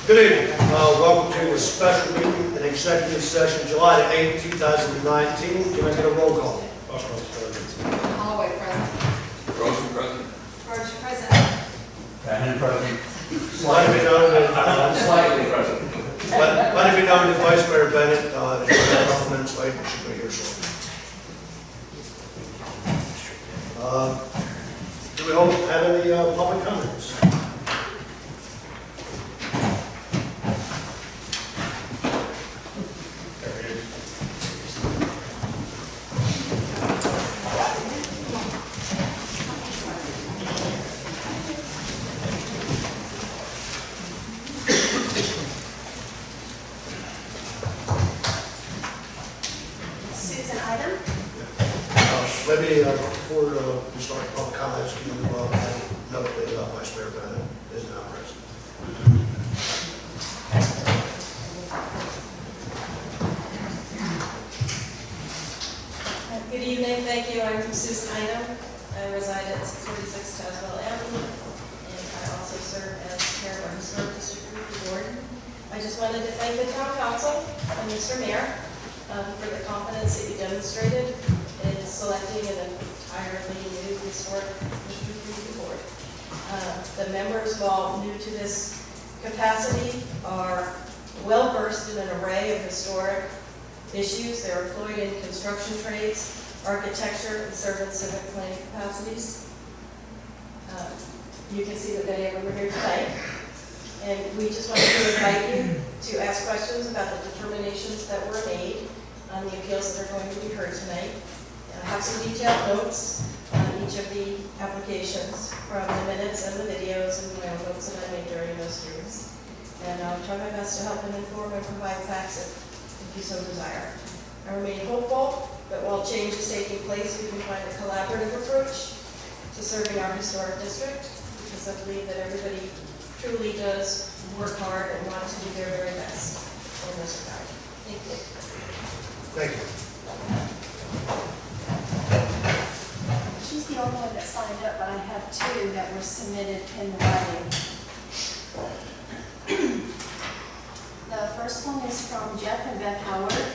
Good evening. Welcome to the special meeting and executive session, July 8, 2019. Can I get a roll call? Holloway present. Rosen present. Birch present. Bannon present. Let it be known that, Slightly present. let it be known that Vice Mayor Bennett is a couple minutes late and should be here shortly. Do we have any public comments? Maybe before we start public comments, can you note that Vice Mayor Bennett is now present? Good evening, thank you. I'm from Susan Item. I reside at 646 Tazewell Avenue, and I also serve as chair of our Historic District Review Board. I just wanted to thank the town council and Mr. Mayor for the confidence that you demonstrated in selecting an entirely new Historic District Review Board. The members, while new to this capacity, are well versed in an array of historic issues. They're employed in construction trades, architecture, and serve in civic planning capacities. You can see that many of them are here tonight. And we just wanted to invite you to ask questions about the determinations that were made on the appeals that are going to be heard tonight. I have some detailed notes on each of the applications from the minutes and the videos and my own notes that I made during those hearings. And I'll try my best to help and inform and provide facts if you so desire. I remain hopeful that while change is taking place, we can find a collaborative approach to serving our historic district, because I believe that everybody truly does work hard and want to do their very best in this regard. Thank you. Thank you. She's the only one that signed up, but I have two that were submitted in writing. The first one is from Jeff and Beth Howard.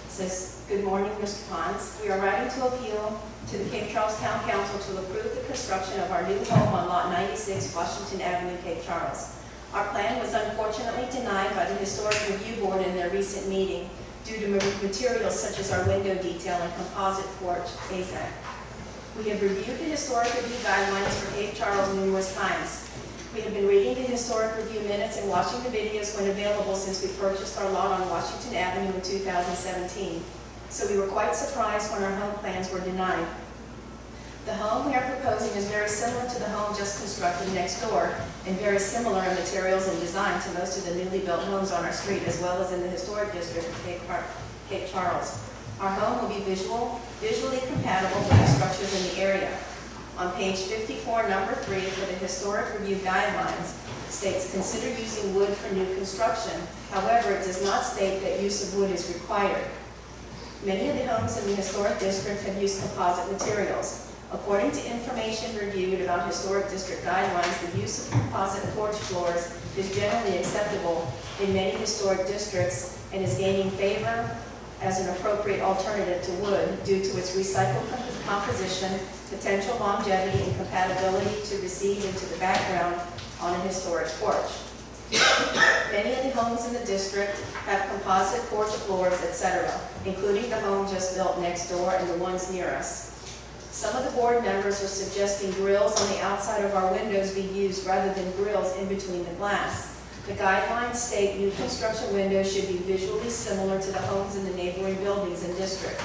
Says, good morning, Mr. Pons. We are writing to appeal to the Cape Charles Town Council to approve the construction of our new home on Lot 96, Washington Avenue, Cape Charles. Our plan was unfortunately denied by the Historic Review Board in their recent meeting due to materials such as our window detail and composite porch AZAC. We have reviewed the Historic Review guidelines for Cape Charles numerous times. We have been reading the Historic Review minutes and watching the videos when available since we purchased our lot on Washington Avenue in 2017. So we were quite surprised when our home plans were denied. The home we are proposing is very similar to the home just constructed next door and very similar in materials and design to most of the newly built homes on our street, as well as in the historic district of Cape Charles. Our home will be visually compatible with the structures in the area. On page 54, number 3, for the Historic Review Guidelines, states consider using wood for new construction. However, it does not state that use of wood is required. Many of the homes in the historic district have used composite materials. According to information reviewed about historic district guidelines, the use of composite porch floors is generally acceptable in many historic districts and is gaining favor as an appropriate alternative to wood due to its recycled composition, potential longevity, and compatibility to recede into the background on a historic porch. Many of the homes in the district have composite porch floors, etc., including the home just built next door and the ones near us. Some of the board members are suggesting grills on the outside of our windows be used rather than grills in between the glass. The guidelines state new construction windows should be visually similar to the homes in the neighboring buildings and district.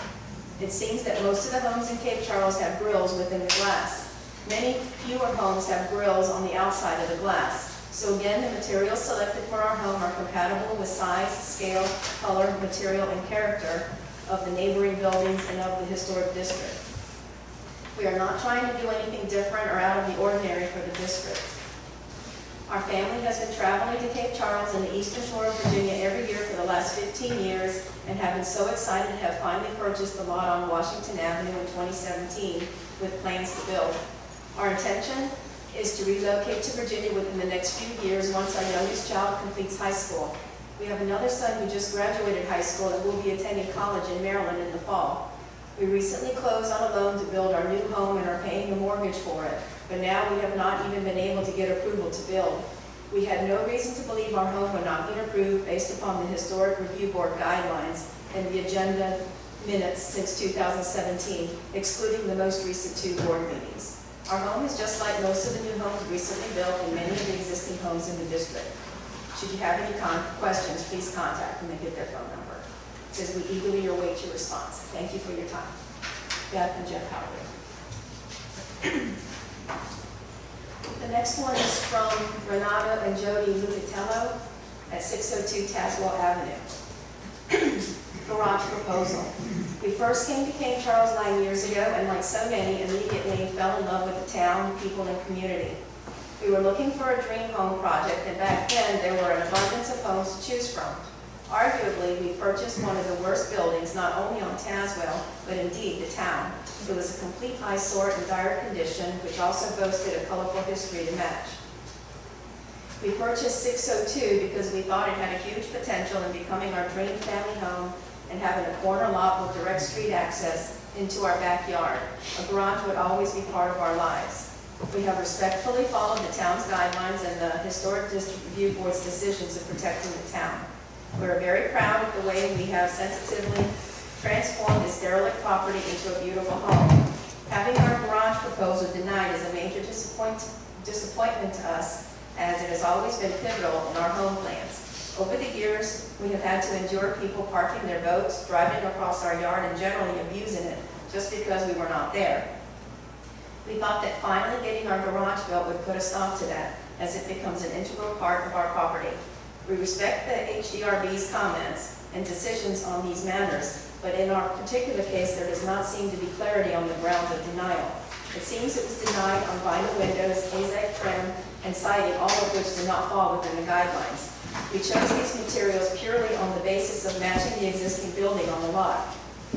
It seems that most of the homes in Cape Charles have grills within the glass. Many fewer homes have grills on the outside of the glass. So again, the materials selected for our home are compatible with size, scale, color, material, and character of the neighboring buildings and of the historic district. We are not trying to do anything different or out of the ordinary for the district. Our family has been traveling to Cape Charles and the eastern shore of Virginia every year for the last 15 years and have been so excited to have finally purchased the lot on Washington Avenue in 2017 with plans to build. Our intention is to relocate to Virginia within the next few years once our youngest child completes high school. We have another son who just graduated high school and will be attending college in Maryland in the fall. We recently closed on a loan to build our new home and are paying the mortgage for it, but now we have not even been able to get approval to build. We had no reason to believe our home would not get approved based upon the Historic Review Board guidelines and the agenda minutes since 2017, excluding the most recent 2 board meetings. Our home is just like most of the new homes recently built and many of the existing homes in the district. Should you have any questions, please contact them and get their phone number. It says we eagerly await your response. Thank you for your time. Beth and Jeff Howard. The next one is from Renato and Jody Lucatello at 602 Tazewell Avenue. Garage proposal. We first came to King Charles 9 years ago and like so many, immediately fell in love with the town, people, and community. We were looking for a dream home project, and back then there were an abundance of homes to choose from. Arguably, we purchased one of the worst buildings, not only on Tazewell, but indeed the town. It was a complete eyesore in dire condition, which also boasted a colorful history to match. We purchased 602 because we thought it had a huge potential in becoming our dream family home and having a corner lot with direct street access into our backyard. A garage would always be part of our lives. We have respectfully followed the town's guidelines and the Historic District Review Board's decisions of protecting the town. We are very proud of the way we have sensitively transformed this derelict property into a beautiful home. Having our garage proposal denied is a major disappointment to us, as it has always been pivotal in our home plans. Over the years, we have had to endure people parking their boats, driving across our yard, and generally abusing it just because we were not there. We thought that finally getting our garage built would put a stop to that, as it becomes an integral part of our property. We respect the HDRB's comments and decisions on these matters, but in our particular case, there does not seem to be clarity on the grounds of denial. It seems it was denied on vinyl windows, AZEK trim, and siding, all of which did not fall within the guidelines. We chose these materials purely on the basis of matching the existing building on the lot.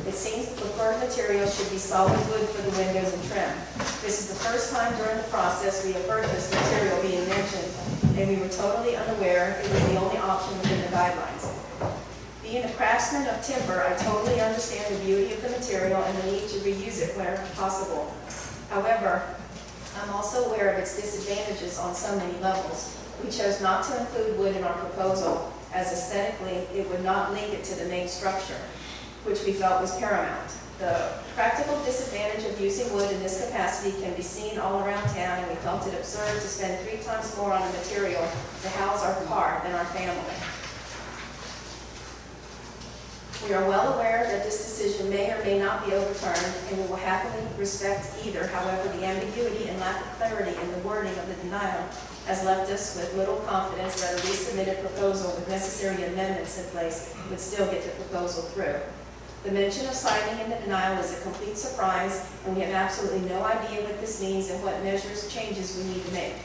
It seems the preferred material should be solid wood for the windows and trim. This is the first time during the process we have heard this material being mentioned, and we were totally unaware it was the only option within the guidelines. Being a craftsman of timber, I totally understand the beauty of the material and the need to reuse it where possible. However, I'm also aware of its disadvantages on so many levels. We chose not to include wood in our proposal, as aesthetically it would not link it to the main structure, which we felt was paramount. The practical disadvantage of using wood in this capacity can be seen all around town, and we felt it absurd to spend 3 times more on a material to house our car than our family. We are well aware that this decision may or may not be overturned, and we will happily respect either. However, the ambiguity and lack of clarity in the wording of the denial has left us with little confidence that a resubmitted proposal with necessary amendments in place would still get the proposal through. The mention of siding in the denial is a complete surprise, and we have absolutely no idea what this means and what measures changes we need to make.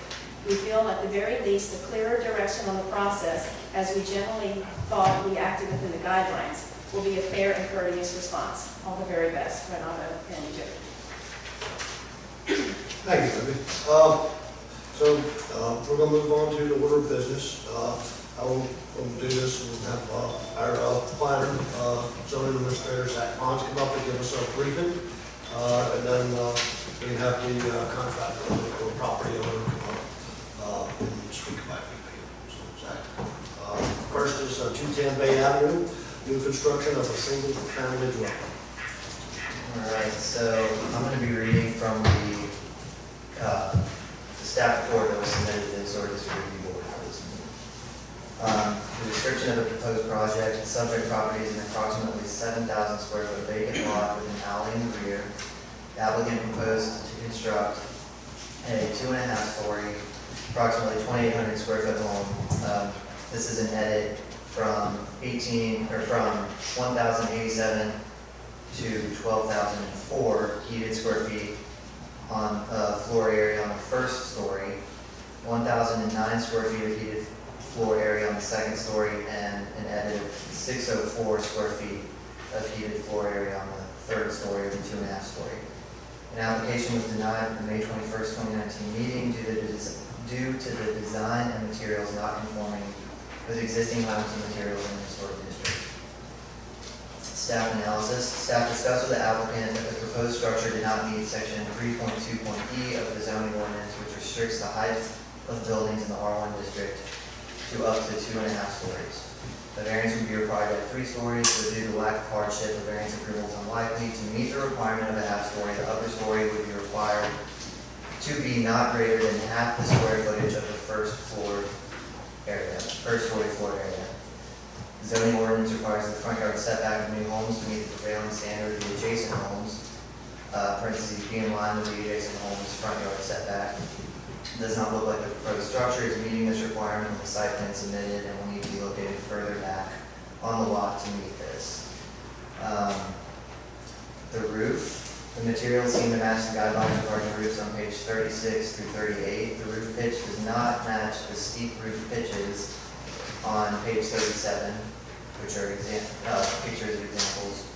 We feel at the very least a clearer direction on the process, as we generally thought we acted within the guidelines, will be a fair and courteous response. All the very best, Renato and Jim. Thank you, Libby. We're going to move on to the order of business. I will do this and have our planner, zoning administrator, Zach Pons, come up and give us a briefing. And then we have the contractor or property owner and speak about it. So, Zach. First is 210 Bay Avenue, new construction of a single-family dwelling. All right, so I'm going to be reading from the staff report that was submitted to the Historic District Review Board for this meeting. The description of the proposed project: the subject property is an approximately 7,000 square foot vacant lot with an alley in the rear. The applicant proposed to construct a 2.5-story, approximately 2,800 square foot home. This is an edit from 1,087 to 12,004 heated square feet on floor area on the first story, 1,009 square feet of heated floor area on the second story, and an edit of 604 square feet of heated floor area on the third story of the 2.5-story. An application was denied at the May 21st, 2019 meeting due to the design and materials not conforming with existing homes and materials in the historic district. Staff analysis. Staff discussed with the applicant that the proposed structure did not meet section 3.2.e of the zoning ordinance, which restricts the height of buildings in the R1 district to up to 2.5 stories. The variance would be required at 3 stories, but due to lack of hardship, the variance approval is unlikely. To meet the requirement of a half story, the upper story would be required to be not greater than half the square footage of the first story floor area. The zoning ordinance requires the front yard setback of new homes to meet the prevailing standard of the adjacent homes, parentheses, be in line with the adjacent homes front yard setback. It does not look like the proposed structure is meeting this requirement with the site plan submitted and will need to be located further back on the lot to meet this. The roof. The materials seem to match the guidelines regarding roofs on page 36 through 38. The roof pitch does not match the steep roof pitches on page 37, which are pictures of examples.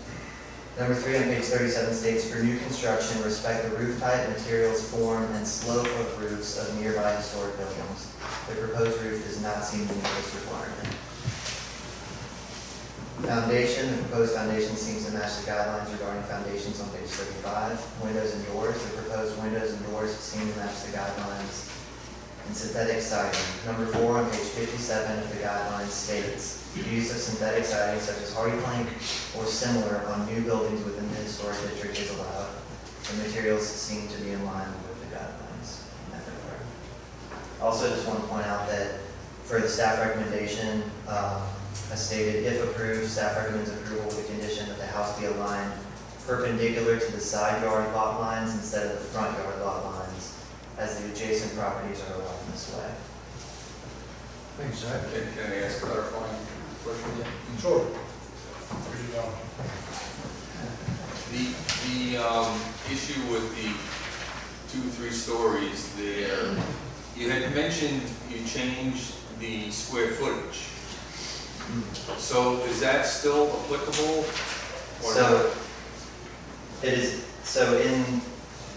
Number 3 on page 37 states, for new construction, respect the roof type, materials, form, and slope of roofs of nearby historic buildings. The proposed roof does not seem to meet this requirement. Foundation. The proposed foundation seems to match the guidelines regarding foundations on page 35. Windows and doors. The proposed windows and doors seem to match the guidelines. And synthetic siding. Number 4 on page 57 of the guidelines states, the use of synthetic siding such as hardy plank or similar on new buildings within the historic district is allowed. The materials seem to be in line with the guidelines in that regard. Also, I just want to point out that for the staff recommendation, as stated, if approved, staff recommends approval with the condition that the house be aligned perpendicular to the side yard lot lines instead of the front yard lot lines, as the adjacent properties are aligned this way. Thanks, Zach. Can I ask a clarifying question? Sure. Where you going? The issue with the 2-3 stories there, you had mentioned you changed the square footage. So is that still applicable? Or So not? it is. So in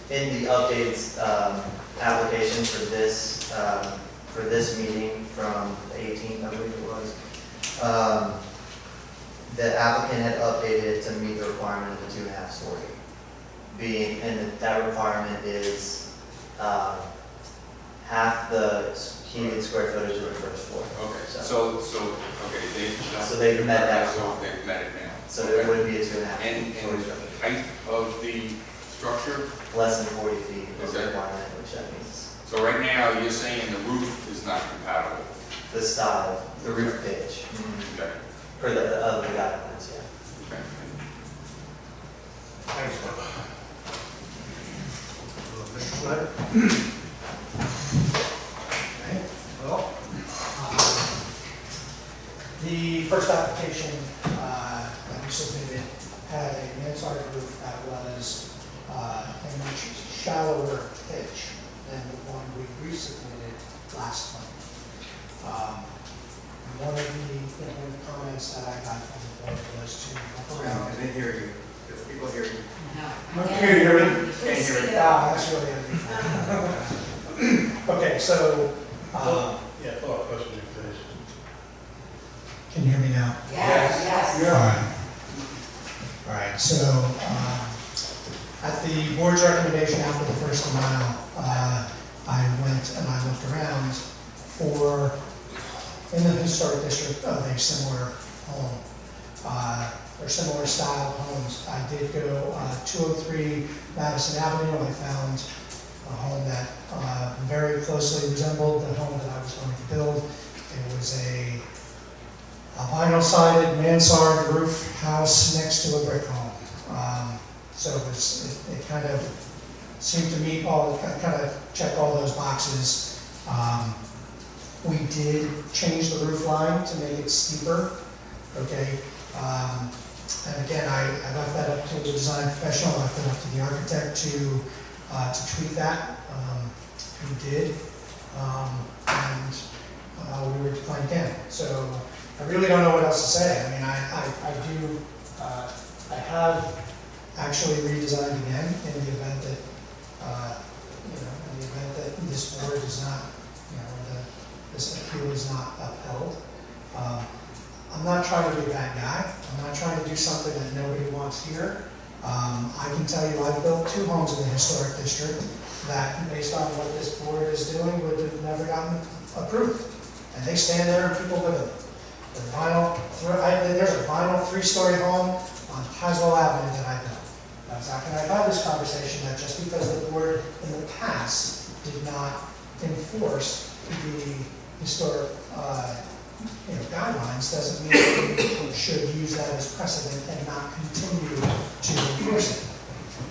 the updates application for this meeting from the 18th, I believe it was, the applicant had updated it to meet the requirement of the 2.5 story. And that requirement is half the heated square footage of the first floor. Okay, So they've met that. So they've met it now. So there would be a 2.5 And story structure. height of the structure? Less than 40 feet is the Okay. requirement, which that means So right now, you're saying the roof is not compatible? the style, the roof pitch, Okay. for the other guidelines, yeah. Okay. Thanks, Mr. Snyder? Well, the first application that we submitted had a mansard roof that was a much shallower pitch than the one we resubmitted last month. One of the comments that I got from the board was to look around. Can they hear you? People hear you. Can you hear me? Can't hear it. That's really unusual. Okay, so, Yeah, pull up close to your face. can you hear me now? Yes, yes. All right, so at the board's recommendation after the first mile, I went and I looked around for, in the historic district, of a similar home, or similar style homes. I did go 203 Madison Avenue. I found a home that very closely resembled the home that I was going to build. It was a vinyl-sided mansard roof house next to a brick home. So it kind of seemed to meet kind of check all those boxes. We did change the roof line to make it steeper, okay? And again, I left that up to the design professional, I left it up to the architect to tweak that. We did, and we were declined again. So I really don't know what else to say. I mean, I have actually redesigned again in the event that, in the event that this board is not, this appeal is not upheld. I'm not trying to be a bad guy. I'm not trying to do something that nobody wants here. I can tell you I've built 2 homes in the historic district that, based on what this board is doing, would have never gotten approved. And they stand there and people live in them. There's a vinyl 3-story home on Haswell Avenue that I built. Now, Zach and I have had this conversation that just because the board in the past did not enforce the historic guidelines doesn't mean that we should use that as precedent and not continue to enforce it.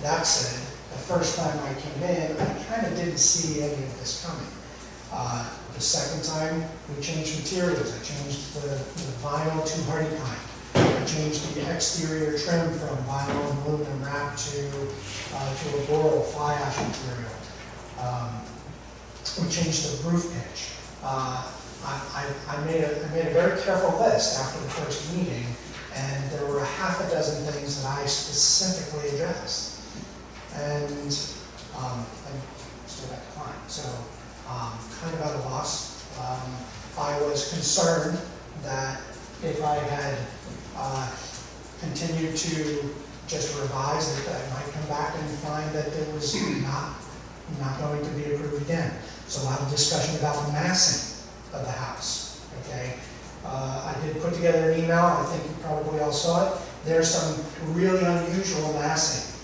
That said, the first time I came in, I kind of didn't see any of this coming. The second time, we changed materials. I changed the vinyl to hardy pine. I changed the exterior trim from vinyl and aluminum wrap to a boral fly ash material. We changed the roof pitch. I made a very careful list after the first meeting, and there were a half a dozen things that I specifically addressed. And I still got declined. So kind of at a loss. I was concerned that if I had continued to just revise it, I might come back and find that it was not going to be approved again. So a lot of discussion about the massing of the house, okay? I did put together an email, I think you probably all saw it. There's some really unusual massing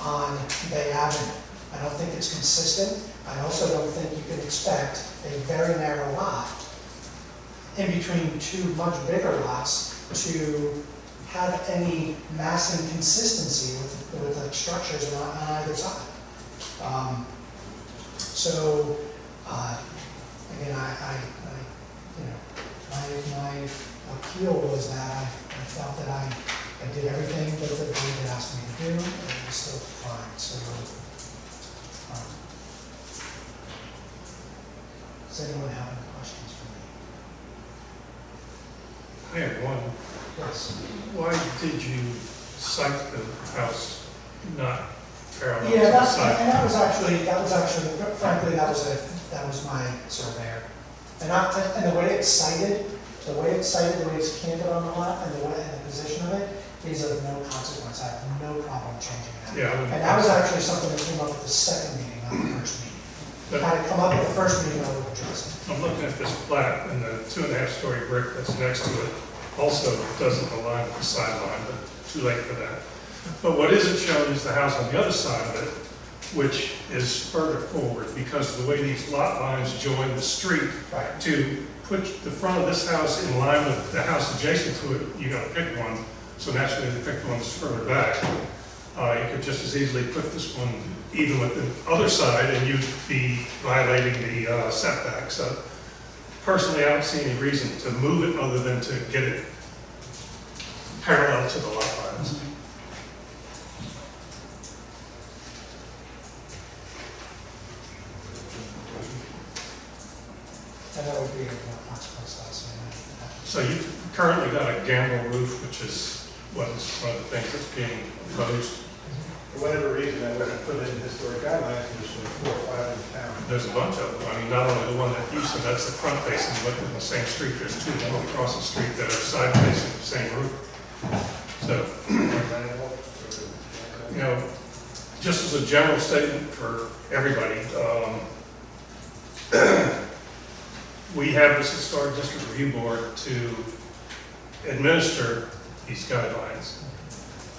on Bay Avenue. I don't think it's consistent. I also don't think you can expect a very narrow lot in between 2 much bigger lots to have any massing consistency with the structures on either side. Again, my appeal was that I felt that I did everything that the board had asked me to do, and it was still fine. So, does anyone have any questions for me? I have one. Yes. Why did you cite the house not parallel to Yeah, the side? and that was actually, frankly, that was my surveyor. And the way it's cited, the way it's canted on the lot, and the position of it is of no consequence. I have no problem changing that. Yeah. And that was actually something that came up at the second meeting, not the first meeting. Had it come up at the first meeting, I would have addressed it. I'm looking at this plat, and the 2.5-story brick that's next to it also doesn't align with the sideline, but too late for that. But what isn't shown is the house on the other side of it, which is further forward, because of the way these lot lines join the street. Right. To put the front of this house in line with the house adjacent to it, you gotta pick one, so naturally the picked one's further back. You could just as easily put this one even with the other side, and you'd be violating the setback. So personally, I don't see any reason to move it other than to get it parallel to the lot lines. And that would be of no consequence, I'll say that. So you've currently got a gambrel roof, which is what is one of the things that's being opposed. For whatever reason, I wasn't put in historic guidelines, there's 4 or 5 in town. There's a bunch of them. I mean, not only the one that you said, that's the front facing, but in the same street, there's 2 more across the street that are side facing the same roof. So, you know, just as a general statement for everybody, we have this Historic District Review Board to administer these guidelines.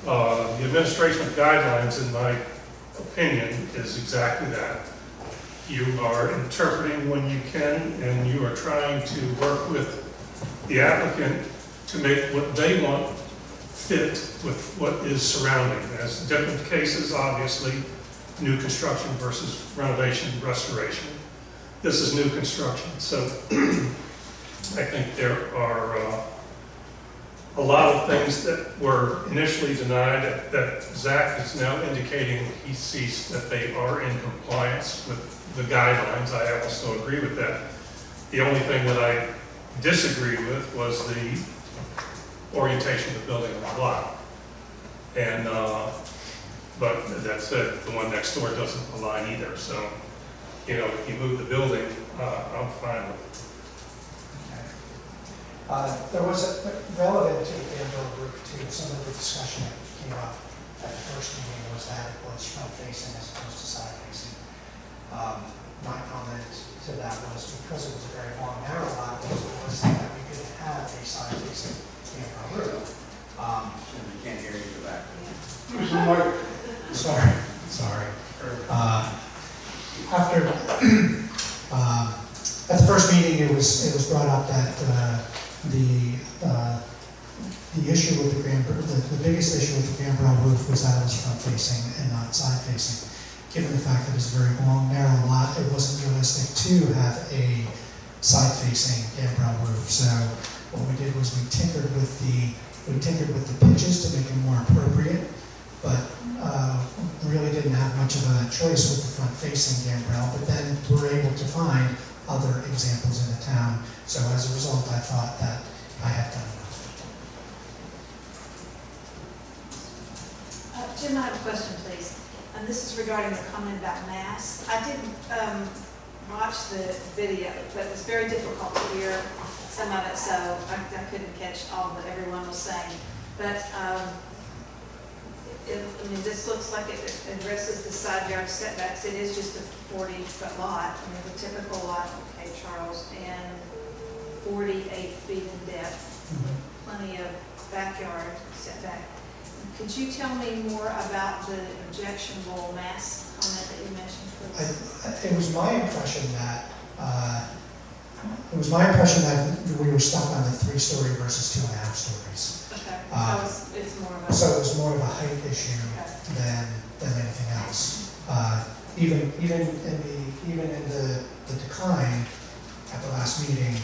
The administration of guidelines, in my opinion, is exactly that. You are interpreting when you can, and you are trying to work with the applicant to make what they want fit with what is surrounding. As different cases, obviously, new construction versus renovation, restoration. This is new construction, so I think there are a lot of things that were initially denied that Zach is now indicating he sees that they are in compliance with the guidelines. I also agree with that. The only thing that I disagreed with was the orientation of the building on the lot. And But that said, the one next door doesn't align either, so, you know, if you move the building, I'm fine with it. There was a relevant to the Gambrel roof too, some of the discussion that came up at the first meeting was that it was front facing as opposed to side facing. My comment to that was because it was a very long, narrow lot, was that we could have a side facing Gambrel roof. You can't hear you in the back. Sorry. After, at the first meeting, it was brought up that the issue with the biggest issue with the Gambrel roof was that it was front facing and not side facing. Given the fact that it's a very long, narrow lot, it wasn't realistic to have a side facing Gambrel roof. So what we did was we tinkered with the pitches to make it more appropriate, but really didn't have much of a choice with the front-facing Gambrel, but then we were able to find other examples in the town. So as a result, I thought that I had done enough. Jim, I have a question, please. And this is regarding the comment about masks. I didn't watch the video, but it was very difficult to hear some of it, so I couldn't catch all that everyone was saying. But I mean, this looks like it addresses the side yard setbacks. It is just a 40-foot lot. I mean, the typical lot in Cape Charles, and 48 feet in depth. Plenty of backyard setback. Could you tell me more about the objectionable mass comment that you mentioned, please? It was my impression that we were stuck on the 3-story versus 2.5 stories. Okay, so it's more of a... So it was more of a height issue than anything else. Even in the decline at the last meeting,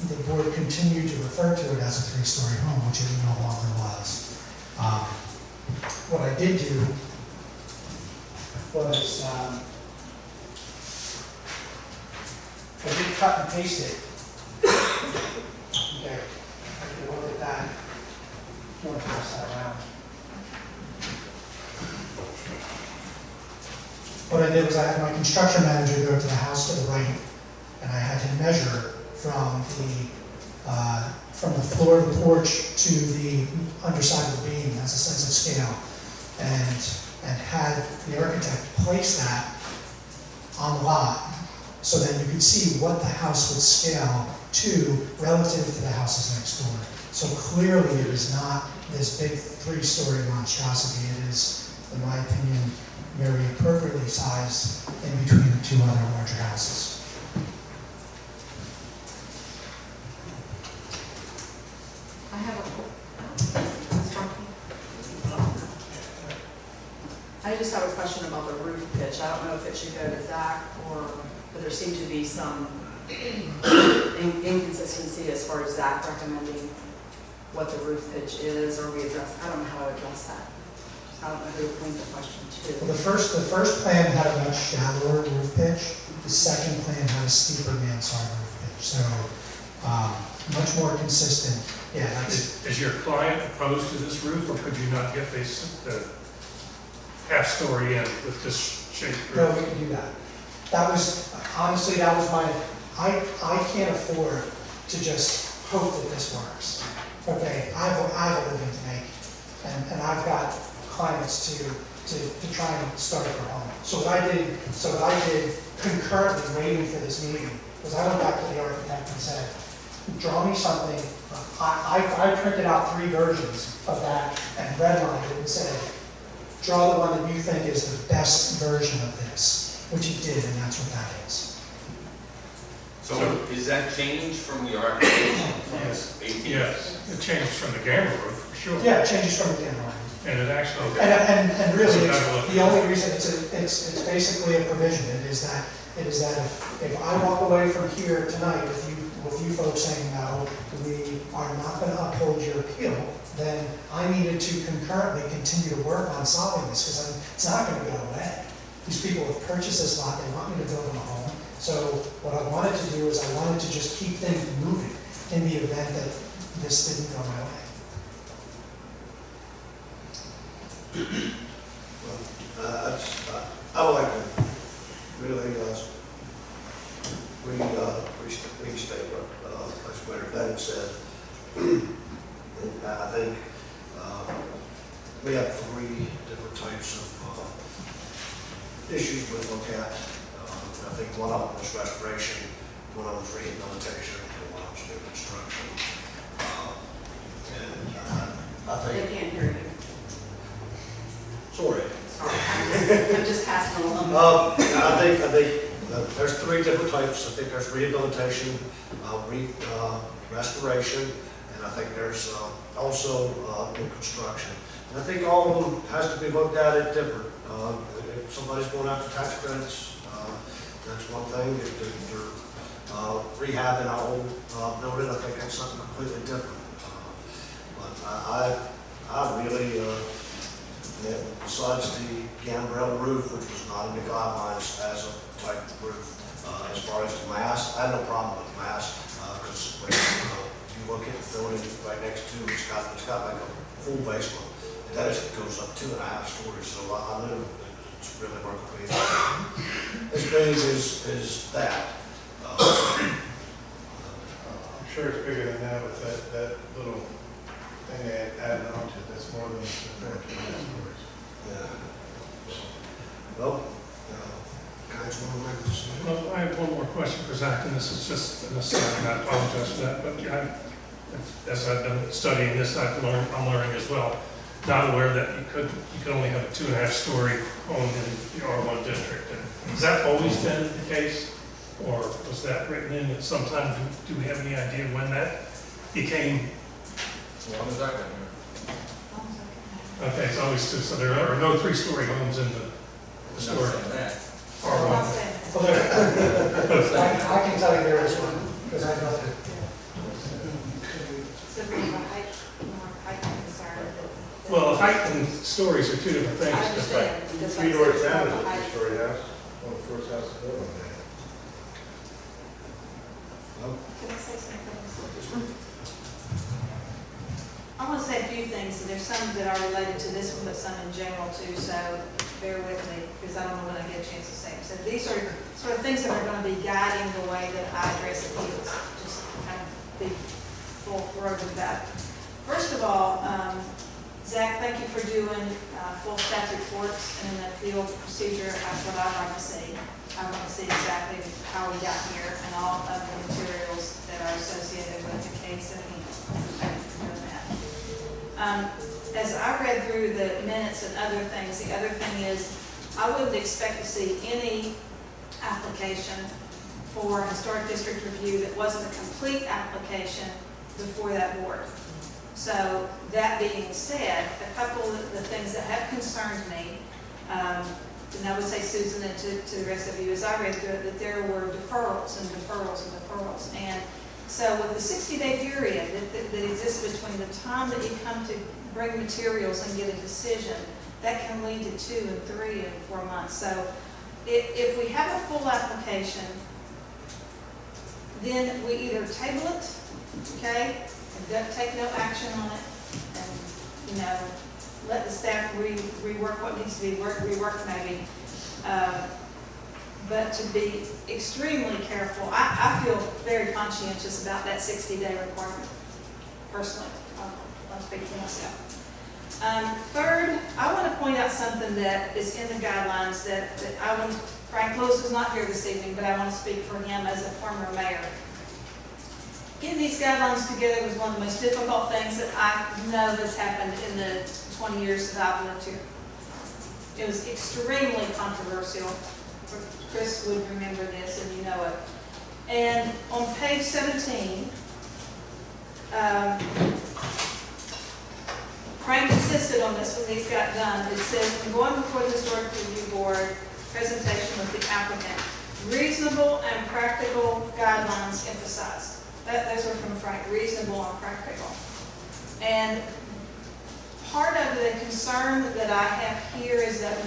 the board continued to refer to it as a 3-story home, which it no longer was. What I did do was I did cut and paste it. Okay, I can look at that. You want to pass that around? What I did was I had my construction manager go to the house to the right, and I had him measure from the floor of the porch to the underside of the beam as a sense of scale, and had the architect place that on the lot so that you could see what the house would scale to relative to the houses next door. So clearly it is not this big 3-story monstrosity. It is, in my opinion, very appropriately sized in between the two other larger houses. I have I just have a question about the roof pitch. I don't know if it should go to Zach, but there seemed to be some inconsistency as far as Zach recommending what the roof pitch is, or we address, I don't know how to address that. I don't know who to point the question to. Well, the first plan had a much shallower roof pitch. The second plan had a steeper mansard roof pitch. So much more consistent. Yeah, that's, Is your client opposed to this roof, or could you not get the half-story in with this shaped no, roof? we can do that. That was, honestly, that was my, I can't afford to just hope that this works. Okay, I have a living to make, and I've got clients to try and start their home. So what I did concurrently waiting for this meeting was I went back to the architect and said, draw me something. I printed out 3 versions of that and redlined it and said, draw the one that you think is the best version of this, which he did, and that's what that is. So is that changed from the architect from Yes. 18? Yes, it changes from the Gambrel roof, for sure. Yeah, it changes from the Gambrel. And it actually, And really, It's a better look. the only reason it's basically a provision. It is that if I walk away from here tonight with you folks saying no, we are not going to uphold your appeal, then I needed to concurrently continue to work on solving this because it's not going to go away. These people have purchased this lot. They want me to build them a home. So what I wanted to do is I wanted to just keep things moving in the event that this didn't go my way. being said, I think we have three different types of issues we look at. I think one of them is restoration, one of them is rehabilitation, and one of them is new construction. And I They think, can't hear you. sorry. Sorry, I'm just passing along. I think there's three different types. I think there's rehabilitation, restoration, and I think there's also new construction. And I think all of them has to be looked at it different. If somebody's going after tax credits, that's one thing. If they're rehabbing an old building, I think that's something completely different. But I really, besides the gambrel roof, which was not in the guidelines as a type of roof, as far as the mass, I have no problem with mass, because when you look at the building right next to it, it's got like a full basement. And that goes up 2.5 stories, so I know it's really working for me. As big as that. I'm sure it's bigger than that with that little thing they added on to it. That's more than the 2.5 stories. Yeah. Well, Councilman Reynolds. Well, I have one more question for Zach, and this is just an aside, and I apologize for that, but as I've been studying this, I'm learning as well. Not aware that you could only have a 2.5-story home in the R1 district. And has that always been the case, or was that written in at some time? Do we have any idea when that became? As long as I've been here. Okay, it's always two, so there are no 3-story homes in the historic That. R1. Well, I can tell you there is one, because I know that. So we have a more height concern. Well, height and stories are two different things. I understand. That's why I 3 said doors it's down more is a height. 3-story house, one of the first houses built on that. Can I say something? I want to say a few things, and there's some that are related to this one, but some in general too, so bear with me, because I don't know when I get a chance to say them. So these are sort of things that are going to be guiding the way that I address appeals, just kind of be full-throated about it. First of all, Zach, thank you for doing full staff reports and an appeal procedure. That's what I'd like to see. I want to see exactly how we got here and all of the materials that are associated with the case and thank you for doing that. As I read through the minutes and other things, the other thing is I wouldn't expect to see any application for historic district review that wasn't a complete application before that board. So that being said, a couple of the things that have concerned me, and I would say, Susan, and to the rest of you, as I read through it, that there were deferrals and deferrals and deferrals. And so with the 60-day period that exists between the time that you come to bring materials and get a decision, that can lead to 2 and 3 and 4 months. So if we have a full application, then we either table it, okay, and don't take no action on it, and, let the staff rework what needs to be reworked maybe. But to be extremely careful, I feel very conscientious about that 60-day requirement, personally. I'll speak for myself. Third, I want to point out something that is in the guidelines that I want, Frank Lewis is not here this evening, but I want to speak for him as a former mayor. Getting these guidelines together was one of the most difficult things that I know has happened in the 20 years that I've lived here. It was extremely controversial. Chris would remember this, and you know it. And on page 17, Frank insisted on this when these got done. It says, when going before the Historic Review Board, presentation with the applicant, reasonable and practical guidelines emphasized. Those are from Frank, reasonable and practical. And part of the concern that I have here is that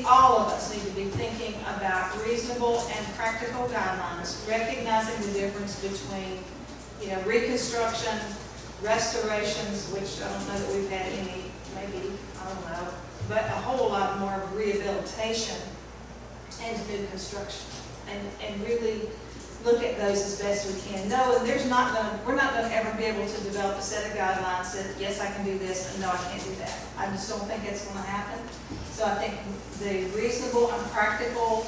all of us need to be thinking about reasonable and practical guidelines, recognizing the difference between, reconstruction, restorations, which I don't know that we've had any, maybe, I don't know, but a whole lot more of rehabilitation and new construction. And really look at those as best we can. No, and we're not gonna ever be able to develop a set of guidelines that, yes, I can do this, and no, I can't do that. I just don't think it's gonna happen. So I think the reasonable and practical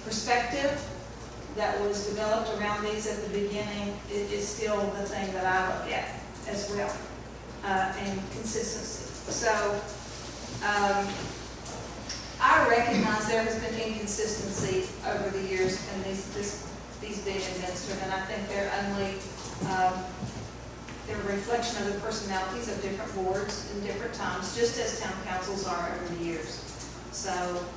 perspective that was developed around these at the beginning is still the thing that I look at as well, and consistency. So, I recognize there has been inconsistency over the years in these being administered, and I think they're only, they're a reflection of the personalities of different boards in different times, just as town councils are over the years. So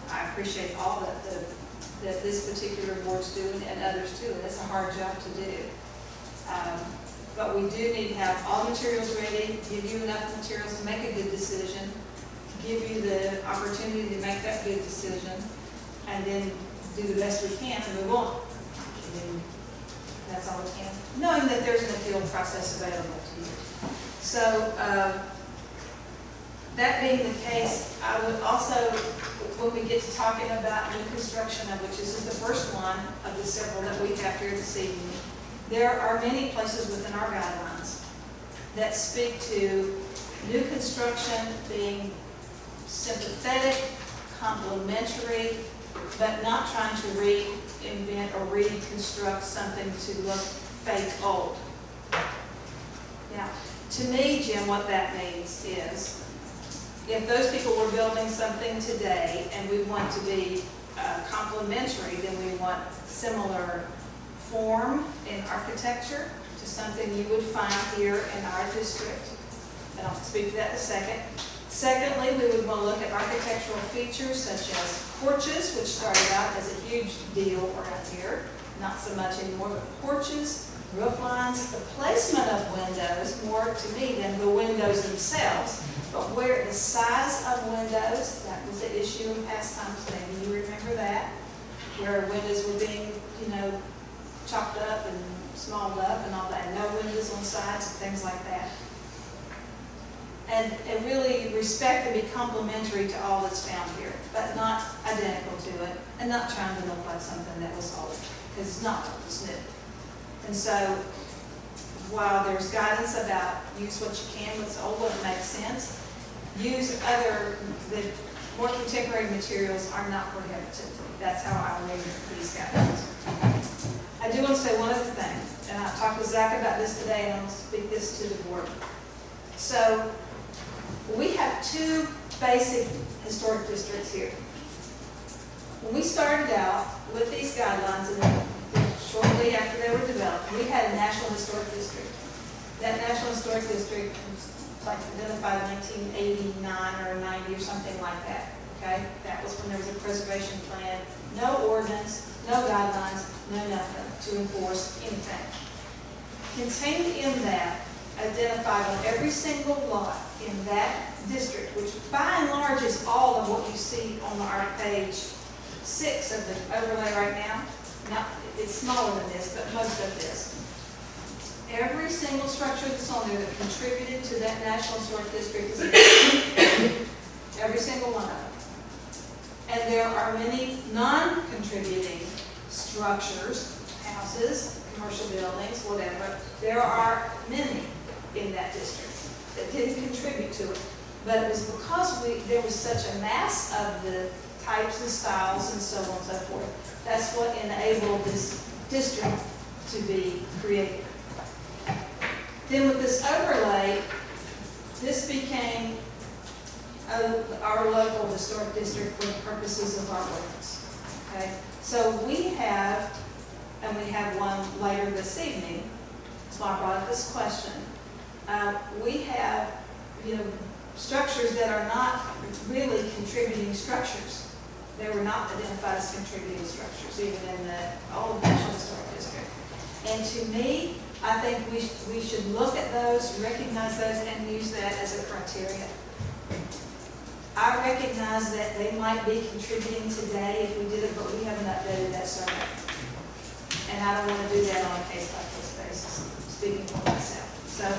I appreciate all that this particular board's doing, and others too, and it's a hard job to do. But we do need to have all materials ready, give you enough materials to make a good decision, give you the opportunity to make that good decision, and then do the best we can and move on. And that's all we can, knowing that there's an appeal process available to you. So, that being the case, I would also, when we get to talking about new construction, of which this is the first one of the several that we have here this evening, there are many places within our guidelines that speak to new construction being sympathetic, complementary, but not trying to reinvent or reconstruct something to look fake old. Now, to me, Jim, what that means is, if those people were building something today and we want to be complementary, then we want similar form in architecture to something you would find here in our district. And I'll speak to that in a second. Secondly, we would want to look at architectural features such as porches, which started out as a huge deal around here, not so much anymore, but porches, roof lines, the placement of windows, more to me than the windows themselves, but where the size of windows, that was the issue in past times, maybe you remember that, where windows were being, chopped up and smalled up and all that, no windows on sides and things like that. And really respect and be complementary to all that's found here, but not identical to it, and not trying to look like something that was old, because it's not, it's new. And so, while there's guidance about use what you can, what's old, what makes sense, use the more contemporary materials are not prohibited. That's how I read these guidelines. I do want to say one other thing, and I talked with Zach about this today, and I'll speak this to the board. So, we have two basic historic districts here. When we started out with these guidelines, and shortly after they were developed, we had a National Historic District. That National Historic District was identified in 1989 or 90 or something like that. Okay? That was when there was a preservation plan, no ordinance, no guidelines, no nothing to enforce anything. Contained in that, identified on every single lot in that district, which by and large is all of what you see on our page 6 of the overlay right now. Now, it's smaller than this, but most of this. Every single structure that's on there that contributed to that National Historic District is every single one of them. And there are many non-contributing structures, houses, commercial buildings, whatever. There are many in that district that didn't contribute to it. But it was because there was such a mass of the types and styles and so on and so forth. That's what enabled this district to be created. Then with this overlay, this became our local historic district for the purposes of our ordinance. Okay? So we have, and we have one later this evening, that's why I brought up this question. We have, structures that are not really contributing structures. They were not identified as contributing structures, even in the old National Historic District. And to me, I think we should look at those, recognize those, and use that as a criteria. I recognize that they might be contributing today if we did it, but we haven't updated that survey. And I don't want to do that on a case-by-case basis, speaking for myself. So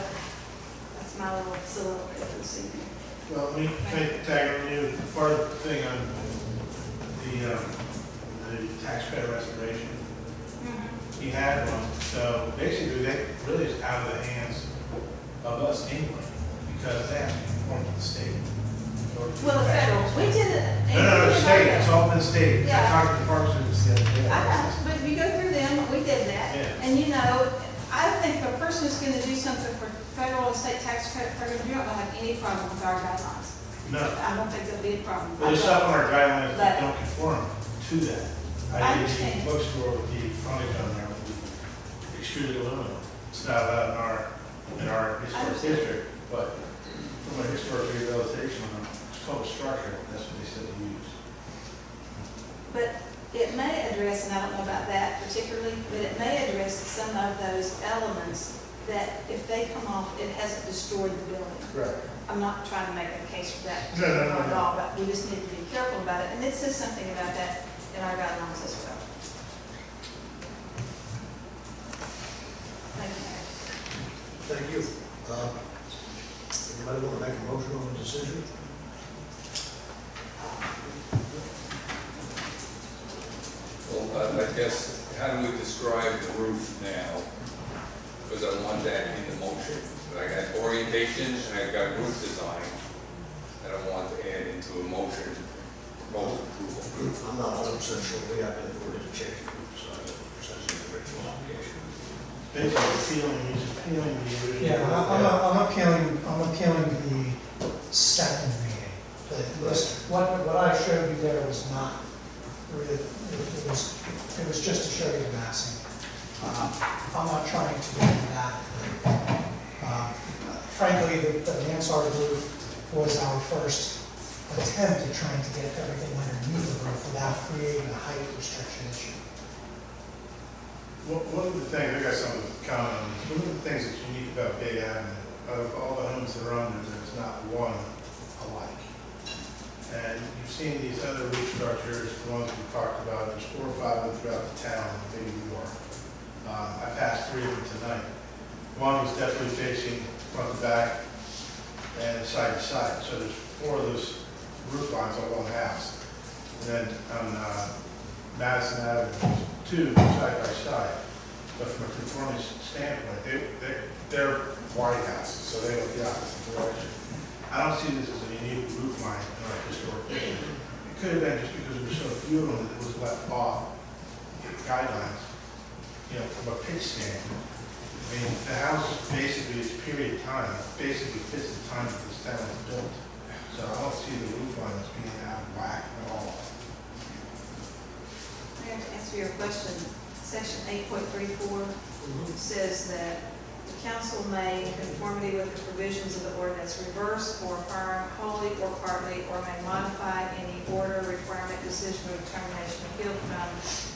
that's my little soliloquy for this evening. Well, let me tag on you. Part of the thing on the the tax credit restoration. He had one, so basically that really is out of the hands of us anyway, because they have to conform to the state. Well, the federal, we did it. No, state, it's all been state. I Yeah. talked to the Park Service the other day. I know, but if you go through them, we did that. Yeah. And you know, I think if a person is gonna do something for federal and state tax credit programs, you're not gonna have any problem with our guidelines. No, I don't think there'll be a problem. but there's stuff on our guidelines that But- don't conform to that. I I did understand. the bookstore with the frontage on there with the extruded aluminum. It's not allowed in our historic understand. district, but from a historic rehabilitation, it's called a structure, that's what they said to use. But it may address, and I don't know about that particularly, but it may address some of those elements that if they come off, it hasn't destroyed the building. Right. I'm not trying to make a case for that No, no, no, at no. all, but we just need to be careful about it. And it says something about that in our guidelines as well. Thank you, Mayor. Thank you. Anybody want to make a motion on the decision? Well, I guess, how do we describe the roof now? Because I want that in the motion. I got orientation and I got roof design that I want to add into a motion, proposal approval. I'm not 100% sure we have the authority to change the roof, so I don't present the original application. Basically, peeling, he's just peeling the original. Yeah, I'm appealing the second meeting. What I showed you there was not really, it was just to show you the massing. I'm not trying to get into that. Frankly, the mansard roof was our first attempt at trying to get everything underneath the roof without creating a height restriction issue. One of the things, I got something to comment on this, one of the things that's unique about Bay Avenue, of all the homes that are on there, there's not one alike. And you've seen these other roof structures, the ones we talked about, there's 4 or 5 of them throughout the town, maybe more. I passed 3 of them tonight. One was definitely facing front to back and side to side, so there's 4 of those roof lines on one house. And then on Madison Avenue, there's 2 side by side. But from a conformity standpoint, they're white houses, so they look the opposite direction. I don't see this as a unique roof line in our historic district. It could have been just because there were so few of them that it was left off guidelines, you know, from a pitch standpoint. I mean, the house basically is period time, basically fits the time that this town was built. So I don't see the roof line as being out of whack at all. Mayor, to answer your question, section 8.34 says that the council may, in conformity with the provisions of the ordinance, reverse or affirm wholly or partly, or may modify any order, requirement, decision, or determination appealed from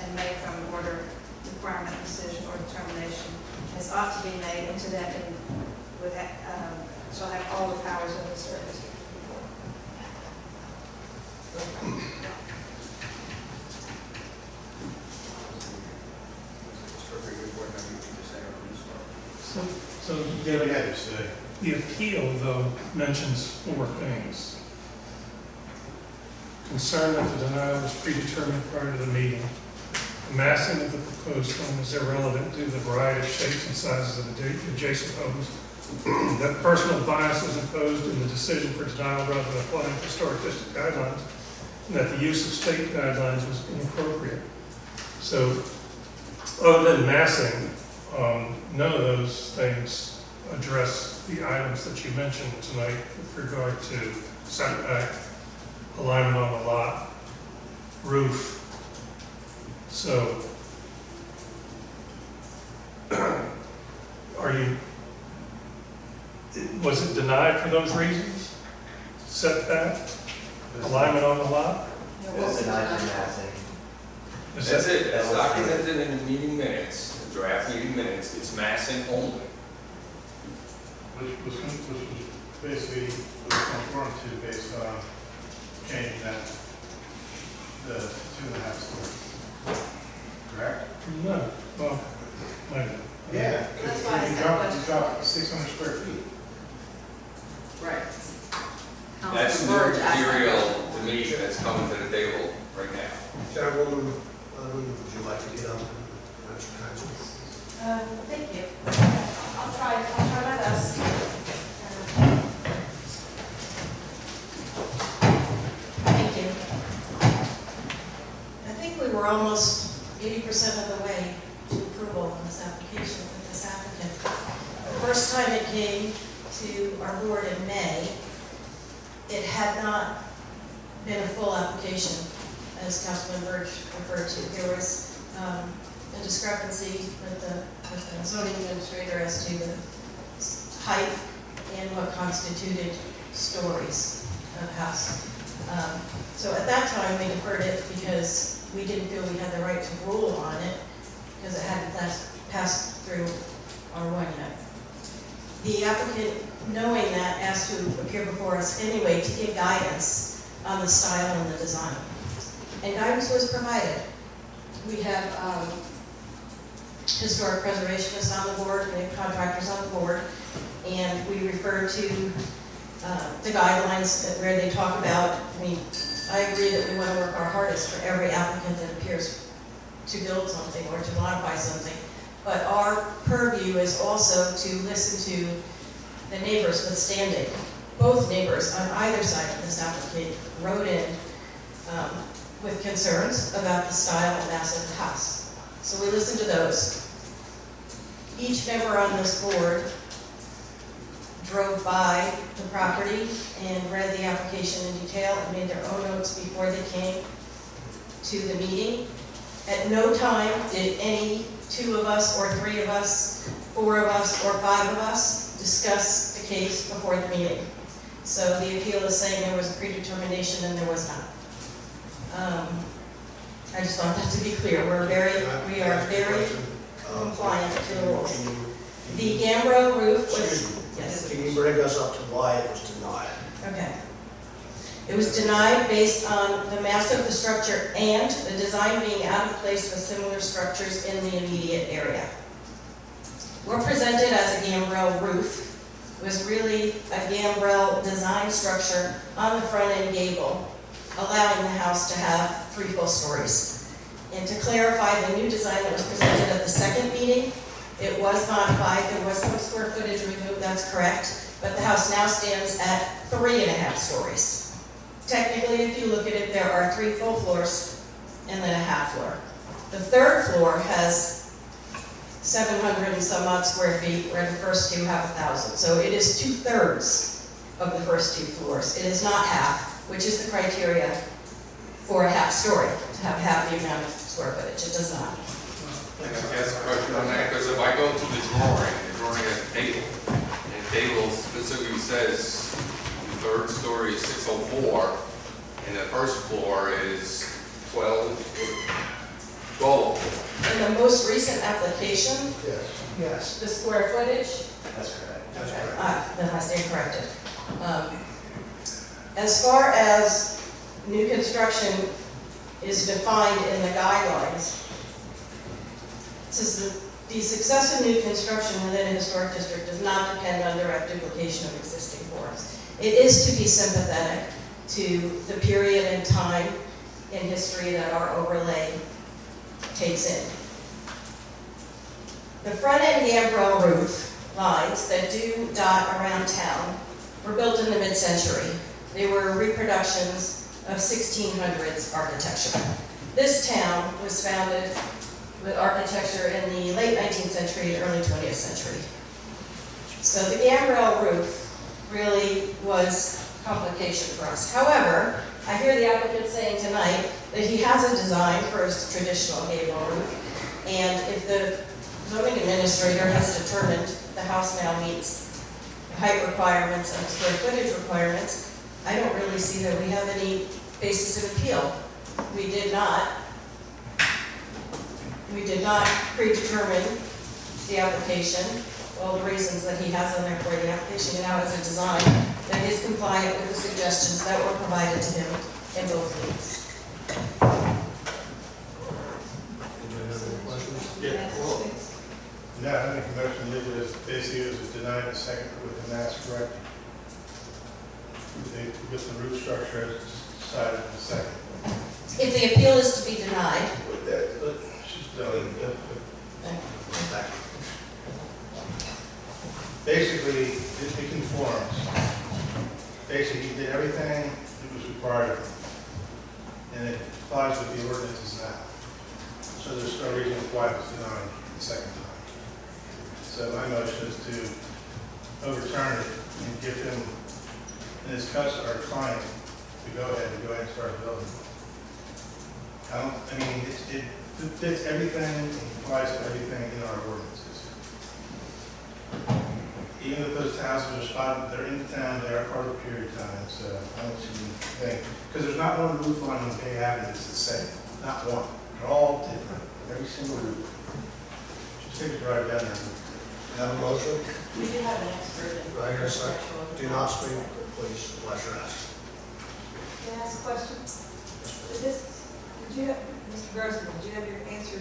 and made from an order, requirement, decision, or determination as ought to be made into that, and with that, shall have all the powers of the service. So Yeah, we had to say. the appeal, though, mentions 4 things. Concern that the denial was predetermined prior to the meeting. The massing of the proposed home is irrelevant due to the variety of shapes and sizes of the adjacent homes. That personal bias was imposed in the decision for denial rather than applying historic district guidelines, and that the use of state guidelines was inappropriate. So, other than massing, none of those things address the items that you mentioned tonight with regard to setback, alignment on the lot, roof. So, was it denied for those reasons? Setback, alignment on the lot? It was denied for massing. Is That's that- it, that's documented in the meeting minutes, the draft meeting minutes, it's massing only. Which was basically was conformed to based on changing that, the 2.5 story. Correct? No, well, maybe. Yeah. That's why I You said dropped, what- you dropped 600 square feet. Right. That's new Converge aspect. material to me that's coming to the table right now. Chairwoman, almost 80% of the way to approval on this application with this applicant. The first time it came to our board in May, it had not been a full application, as Councilman Burge referred to. There was a discrepancy with the zoning administrator as to the height and what constituted stories of house. So at that time, we deferred it because we didn't feel we had the right to rule on it because it hadn't passed through R1 yet. The applicant, knowing that, asked to appear before us anyway to give guidance on the style and the design. And guidance was provided. We have historic preservationists on the board, we have contractors on the board, and we refer to the guidelines where they talk about, I mean, I agree that we want to work our hardest for every applicant that appears to build something or to modify something. But our purview is also to listen to the neighbors withstanding. Both neighbors on either side of this applicant wrote in with concerns about the style and mass of the house. So we listened to those. Each member on this board drove by the property and read the application in detail and made their own notes before they came to the meeting. At no time did any 2 of us or 3 of us, 4 of us or 5 of us discuss the case before the meeting. So the appeal is saying there was a predetermination and there was not. I just want that to be clear. We are very compliant to the rules. The Gambro roof was, yes. Can you bring us up to why it was denied? Okay. It was denied based on the mass of the structure and the design being out of place with similar structures in the immediate area. We're presented as a gambrel roof. It was really a gambrel design structure on the front end gable, allowing the house to have 3 full stories. And to clarify, the new design that was presented at the second meeting, it was modified. There was some square footage removed, that's correct, but the house now stands at 3.5 stories. Technically, if you look at it, there are 3 full floors and then a half floor. The 3rd floor has 700 and some odd square feet, where the first 2 have 1,000. So it is 2/3 of the first 2 floors. It is not half, which is the criteria for a half story, to have half the amount of square footage. It does not. And I guess a question on that, because if I go to the drawing has a table, and the table specifically says the 3rd story is 604, and the first floor is 12. In the most recent application, Yes. Yes. the square footage, That's correct. That's okay, correct. then I stand corrected. As far as new construction is defined in the guidelines, it says the success of new construction within a historic district does not depend on direct duplication of existing forms. It is to be sympathetic to the period in time in history that our overlay takes in. The front end gambrel roof lines that do dot around town were built in the mid-century. They were reproductions of 1600s architecture. This town was founded with architecture in the late 19th century and early 20th century. So the gambrel roof really was a complication for us. However, I hear the applicant saying tonight that he has a design for his traditional gable roof, and if the zoning administrator has determined the house now meets the height requirements and the square footage requirements, I don't really see that we have any basis of appeal. We did not predetermine the application, all the reasons that he has on there for the application. He now has a design that is compliant with the suggestions that were provided to him in both meetings. Anybody have any questions? Yes, Well, please. No, I make a motion to leave it as basically it was denied the second with the mass correct. With the roof structure as decided in the second. If the appeal is to be denied, with that, but, She's done. back. Basically, it conforms. Basically, he did everything that was required of him. And it complies with the ordinances now. So there's no reason why it was denied the second time. So my motion is to overturn it and give him and his customer, our client, to go ahead and start building. I mean, it fits everything, and applies to everything in our ordinances. Even if those houses are spotted, they're in the town, they are part of the period time, so I don't see anything. Because there's not one roof line on Bay Avenue that's the same, not one. They're all different, every single roof. Just take a drive down there. Have a motion? We do have an expert in Do I hear a second? architectural. Do not speak, please, unless you're asked. Can I ask a question? Did you have, Mr. Grossman, did you have your answer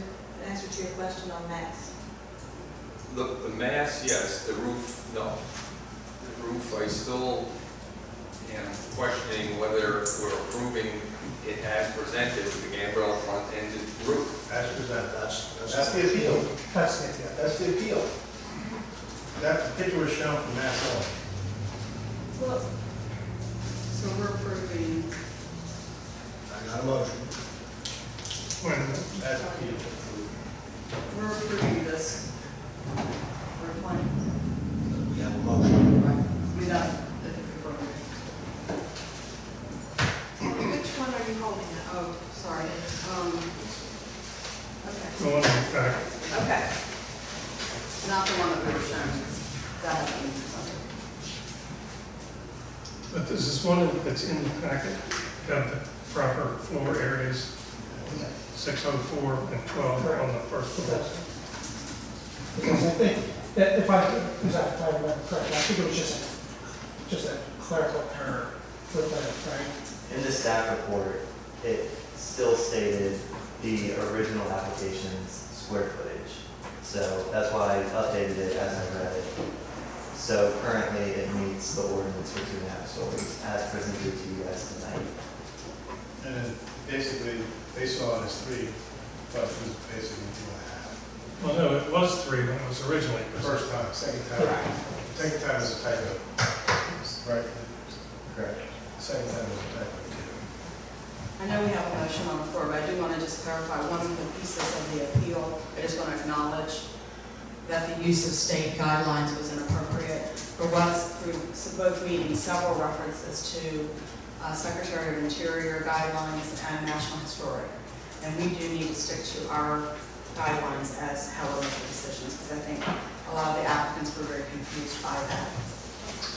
to your question on mass? The mass, yes, the roof, no. The roof, I still am questioning whether we're approving it as presented, the gambrel front-ended roof. As presented. That's the appeal. That's it, yeah. That's the appeal. That picture was shown from Mass Hall. Well, so we're approving, I got a motion. That's the appeal. we're approving this. We're playing, We have a motion. right? We not, which one are you holding? Oh, sorry. The one in fact, Okay. Not the one that we were showing. That has been something. but this is one that's in the packet, have the proper floor areas, 604 and 12 on the first floor. Because I think that if I remember correctly, I think it was just a clerical error with that, right? In the staff report, it still stated the original application's square footage. So that's why I updated it as I read it. So currently it meets the ordinance for 2.5 stories as presented to you guys tonight. And then basically, they saw it as 3, but it was basically 2.5. Well, no, it was 3 when it was originally The presented. first time, second time is a typo. Right? Correct. Second time is a typo. I know we have a motion on the floor, but I do want to just clarify one of the pieces of the appeal. I just want to acknowledge that the use of state guidelines was inappropriate. There was, through both meetings, several references to Secretary of Interior guidelines and National Historic. And we do need to stick to our guidelines as how we're making decisions, because I think a lot of the applicants were very confused by that.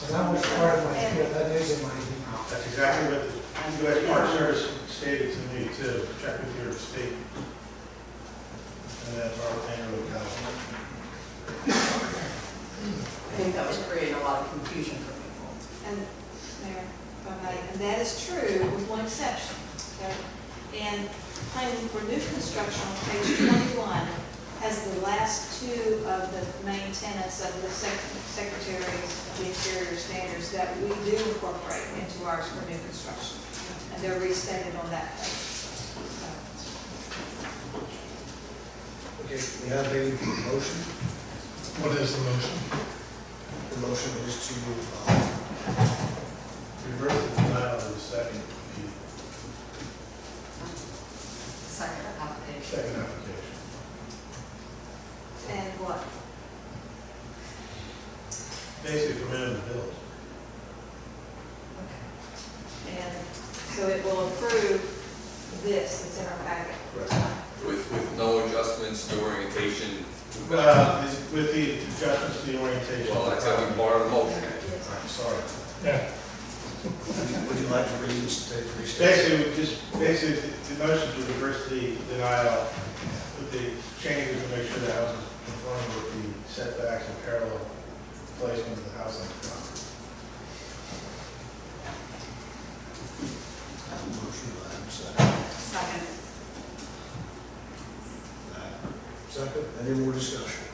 And that was part of my, that is in my email. That's exactly what the U.S. Park Service stated to me too. Check with your state. And that's our annual council. I think that was creating a lot of confusion for people. And, Mayor, if I may, and that is true with one exception, okay? And planning for new construction on page 21 has the last 2 of the main tenets of the Secretary of the Interior standards that we do incorporate into ours for new construction. And they're restated on that page. Okay, we have a motion. What is the motion? The motion is to, Reverse the denial of the second appeal. Second application. Second application. And what? Basically, permit them to build. And so it will approve this that's in our packet. With no adjustments to orientation. With the adjustments to the orientation. Well, that's gotta be part of the motion. I'm sorry. Yeah, would you like to restate? Basically, the motion to reverse the denial with the changes to make sure the house is conforming with the setbacks and parallel placement of the house on the property. Motion, do I have a second? Second. Second, any more discussion?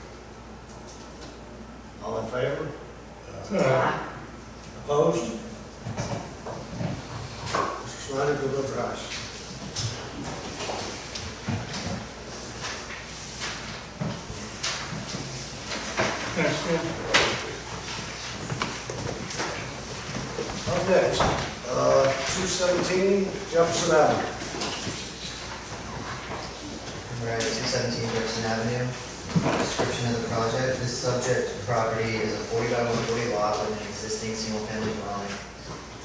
All in favor? Opposed? Mr. Snyder, go vote your ayes. thanks, Jim. Up next, 217 Jefferson Avenue. We're at 217 Jefferson Avenue. Description of the project. This subject property is a 40 by 140 lot with an existing single-family dwelling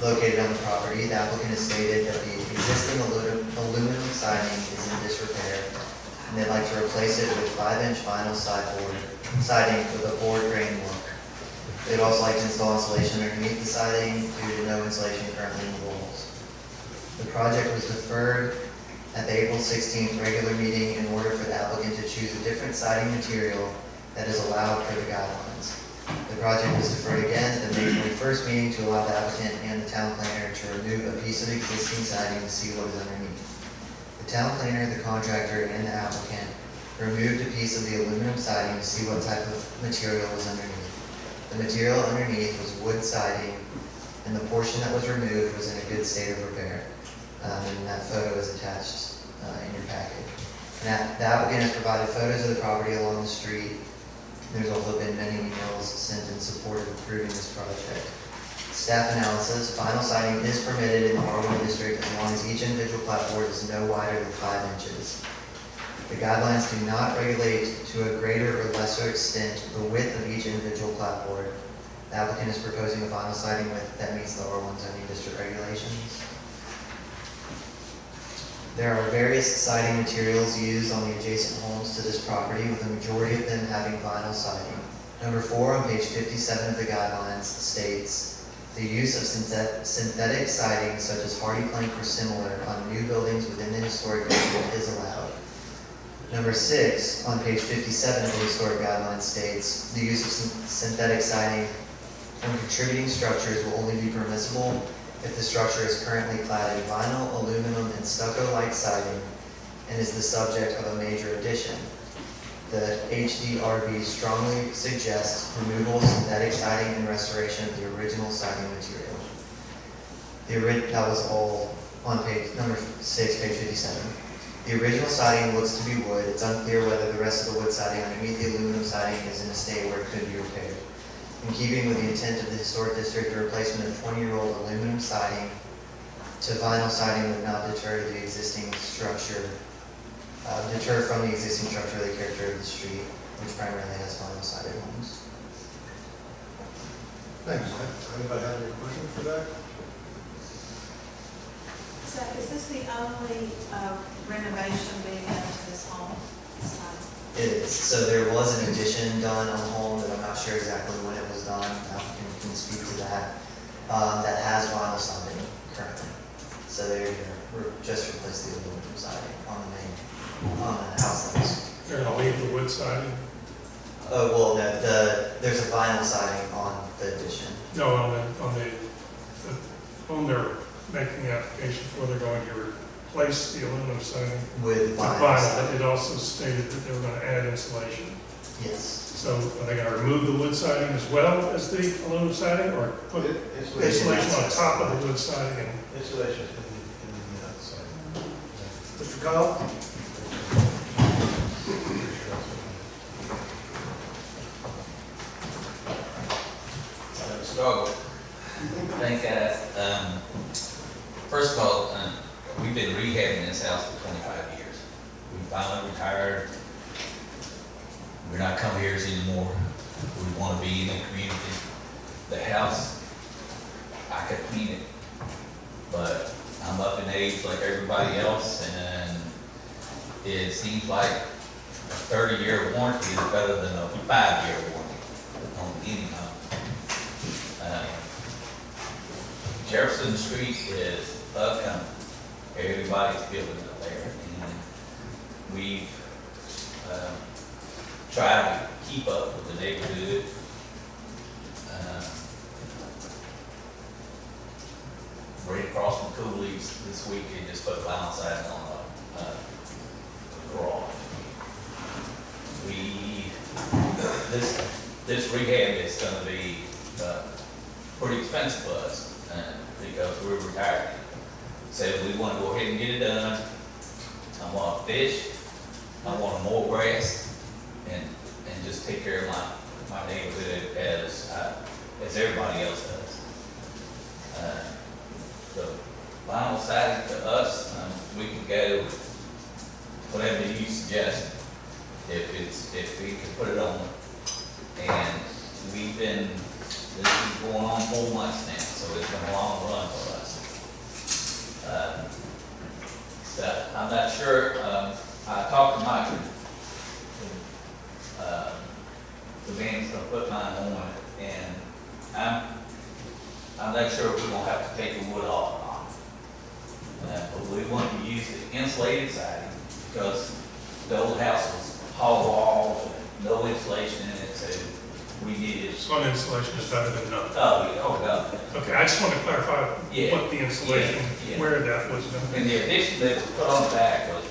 located on the property. The applicant has stated that the existing aluminum siding is in disrepair, and they'd like to replace it with 5-inch vinyl siding with a board grain look. They'd also like to install insulation underneath the siding due to no insulation currently in the walls. The project was deferred at the April 16th regular meeting in order for the applicant to choose a different siding material that is allowed per the guidelines. The project was deferred again at the May 21st meeting to allow the applicant and the town planner to remove a piece of existing siding to see what is underneath. The town planner, the contractor, and the applicant removed a piece of the aluminum siding to see what type of material was underneath. The material underneath was wood siding, and the portion that was removed was in a good state of repair. And that photo is attached in your packet. And the applicant has provided photos of the property along the street. There's also been many emails sent in support of approving this project. Staff analysis, vinyl siding is permitted in the R1 district as long as each individual clapboard is no wider than 5 inches. The guidelines do not regulate to a greater or lesser extent the width of each individual clapboard. The applicant is proposing a vinyl siding width that meets the R1 zoning district regulations. There are various siding materials used on the adjacent homes to this property, with a majority of them having vinyl siding. Number 4 on page 57 of the guidelines states, the use of synthetic siding such as hardy plank or similar on new buildings within the historic district is allowed. Number 6 on page 57 of the historic guidelines states, the use of synthetic siding on contributing structures will only be permissible if the structure is currently clad in vinyl, aluminum, and stucco-like siding and is the subject of a major addition. The HDRB strongly suggests removal of synthetic siding and restoration of the original siding material. That was all on page number 6, page 57. The original siding looks to be wood. It's unclear whether the rest of the wood siding underneath the aluminum siding is in a state where it could be repaired. In keeping with the intent of the historic district, the replacement of 20-year-old aluminum siding to vinyl siding would not deter the existing structure, from the existing structure of the character of the street, which primarily has vinyl sided homes. Thanks. Anybody have any questions for that? So is this the only renovation being done to this home? It is. So there was an addition done on the home that I'm not sure exactly when it was done. Applicant can speak to that. That has vinyl siding currently. So they're just replace the aluminum siding on the house house. They're gonna leave the wood siding? Oh, well, no, there's a vinyl siding on the addition. No, on the home they're making the application for, they're going to replace the aluminum siding With vinyl vinyl. siding. It also stated that they were going to add insulation. Yes. So are they going to remove the wood siding as well as the aluminum siding, or put insulation on top of the wood siding? And Insulation in the outside. Mr. Kyle? Struggle. Thank God. First of all, we've been rehabbing this house for 25 years. We finally retired. We're not come-heres anymore. We want to be in the community. The house, I could clean it, but I'm up in age like everybody else, and it seems like a 30-year warranty is better than a 5-year warranty on any home. Jefferson Street is upcoming. Everybody's building up there, and we've tried to keep up with the neighborhood. Right across from Cooley's this week, they just put vinyl siding on the garage. This rehab is going to be pretty expensive for us. Because we're retired. So we want to go ahead and get it done. I want to fish. I want to mow grass, and just take care of my neighborhood as everybody else does. The vinyl siding to us, we can go whatever you suggest, if we can put it on. And this is going on 4 months now, so it's been a long run for us. So I'm not sure, I talked to Mike, the man's gonna put mine on it, and I'm not sure if we're gonna have to take the wood off or not. But we want to use the insulated siding, because the old house was hollow walls, no insulation in it, so we needed. Some insulation is better than none. Oh, God. Okay, I just want to clarify Yeah. what the insulation, Yeah. where that was done. And the addition that was put on the back was,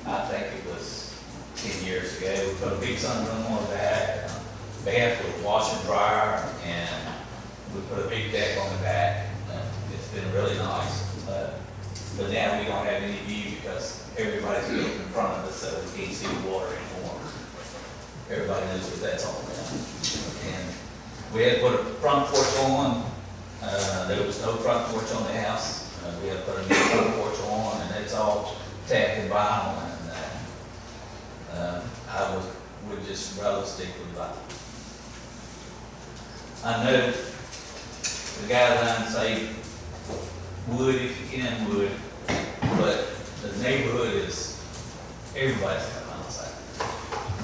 I think it was 10 years ago, we put a big sunroom on the back, bath with washer and dryer, and we put a big deck on the back. It's been really nice, but now we don't have any view because everybody's built in front of us, so we can't see the water anymore. Everybody knows what that's all about. And we had to put a front porch on, there was no front porch on the house. We had to put a new front porch on, and it's all tacked and vinyl, and would just rather stick with vinyl. I know the guidelines say wood if you can wood, but the neighborhood is, everybody's got vinyl siding.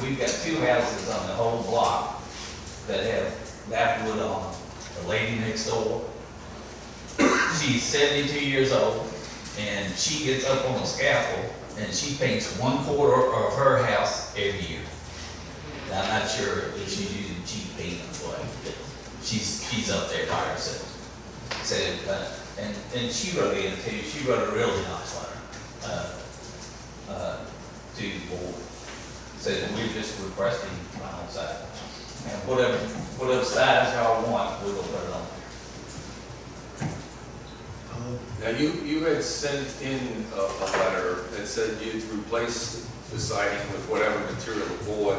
We've got 2 houses on the whole block that have that wood on. The lady next door, she's 72 years old, and she gets up on the scaffold and she paints 1/4 of her house every year. Now, I'm not sure if she's using cheap paint or what, but she's up there by herself. So, and she wrote in too. She wrote a really nice letter to the board. Said that we're just requesting vinyl siding. And whatever size y'all want, we will put it on. Now, you had sent in a letter that said you'd replace the siding with whatever material the board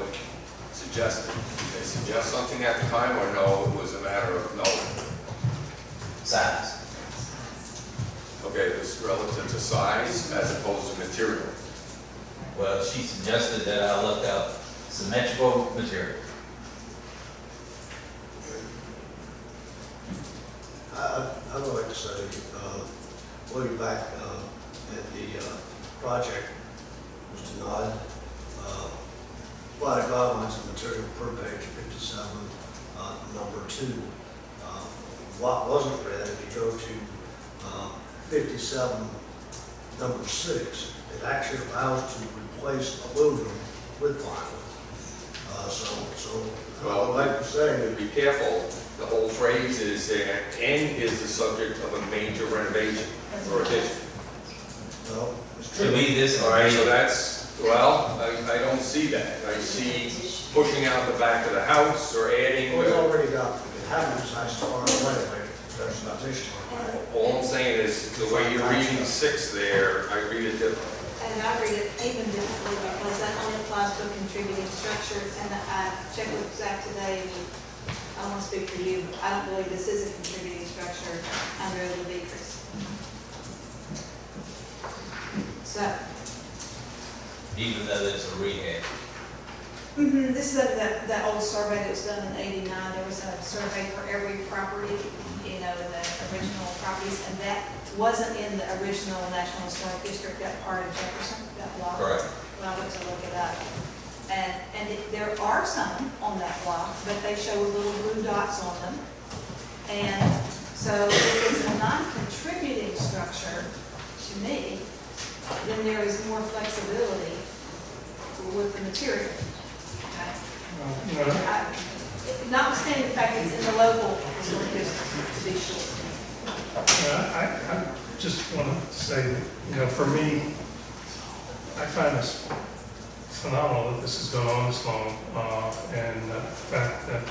suggested. Did they suggest something at the time, or no, it was a matter of no? Size. Okay, it was relative to size as opposed to material. Well, she suggested that I look up symmetrical material. I would like to say, looking back at the project was denied. Applied guidelines of material per page 57, number 2. What wasn't read, if you go to 57, number 6, it actually allows to replace aluminum with vinyl. So I would like to say, Be careful, the whole phrase is and is the subject of a major renovation or addition. well, it's To true. me, this is All right, so that's, well, I don't see that. I see pushing out the back of the house or adding. It's already got, it happens, I far away, there's an addition. All I'm saying is, the way you're reading 6 there, I read it differently. And I read it even differently because that only applies to a contributing structure. And I checked with Zach today, and I don't want to speak for you, but I don't believe this is a contributing structure under the decrease. So, even though it's a rehab. this is that old survey that was done in '89. There was a survey for every property, you know, the original properties, and that wasn't in the original National Historic District, that part of Jefferson, that block. Correct. When I went to look it up. There are some on that block, but they show little blue dots on them. And so if it's a non-contributing structure, to me, then there is more flexibility with the material. Okay? You know, Notwithstanding the fact it's in the local historic district, to be sure. I just want to say that, you know, for me, I find this phenomenal that this has gone on this long, and the fact that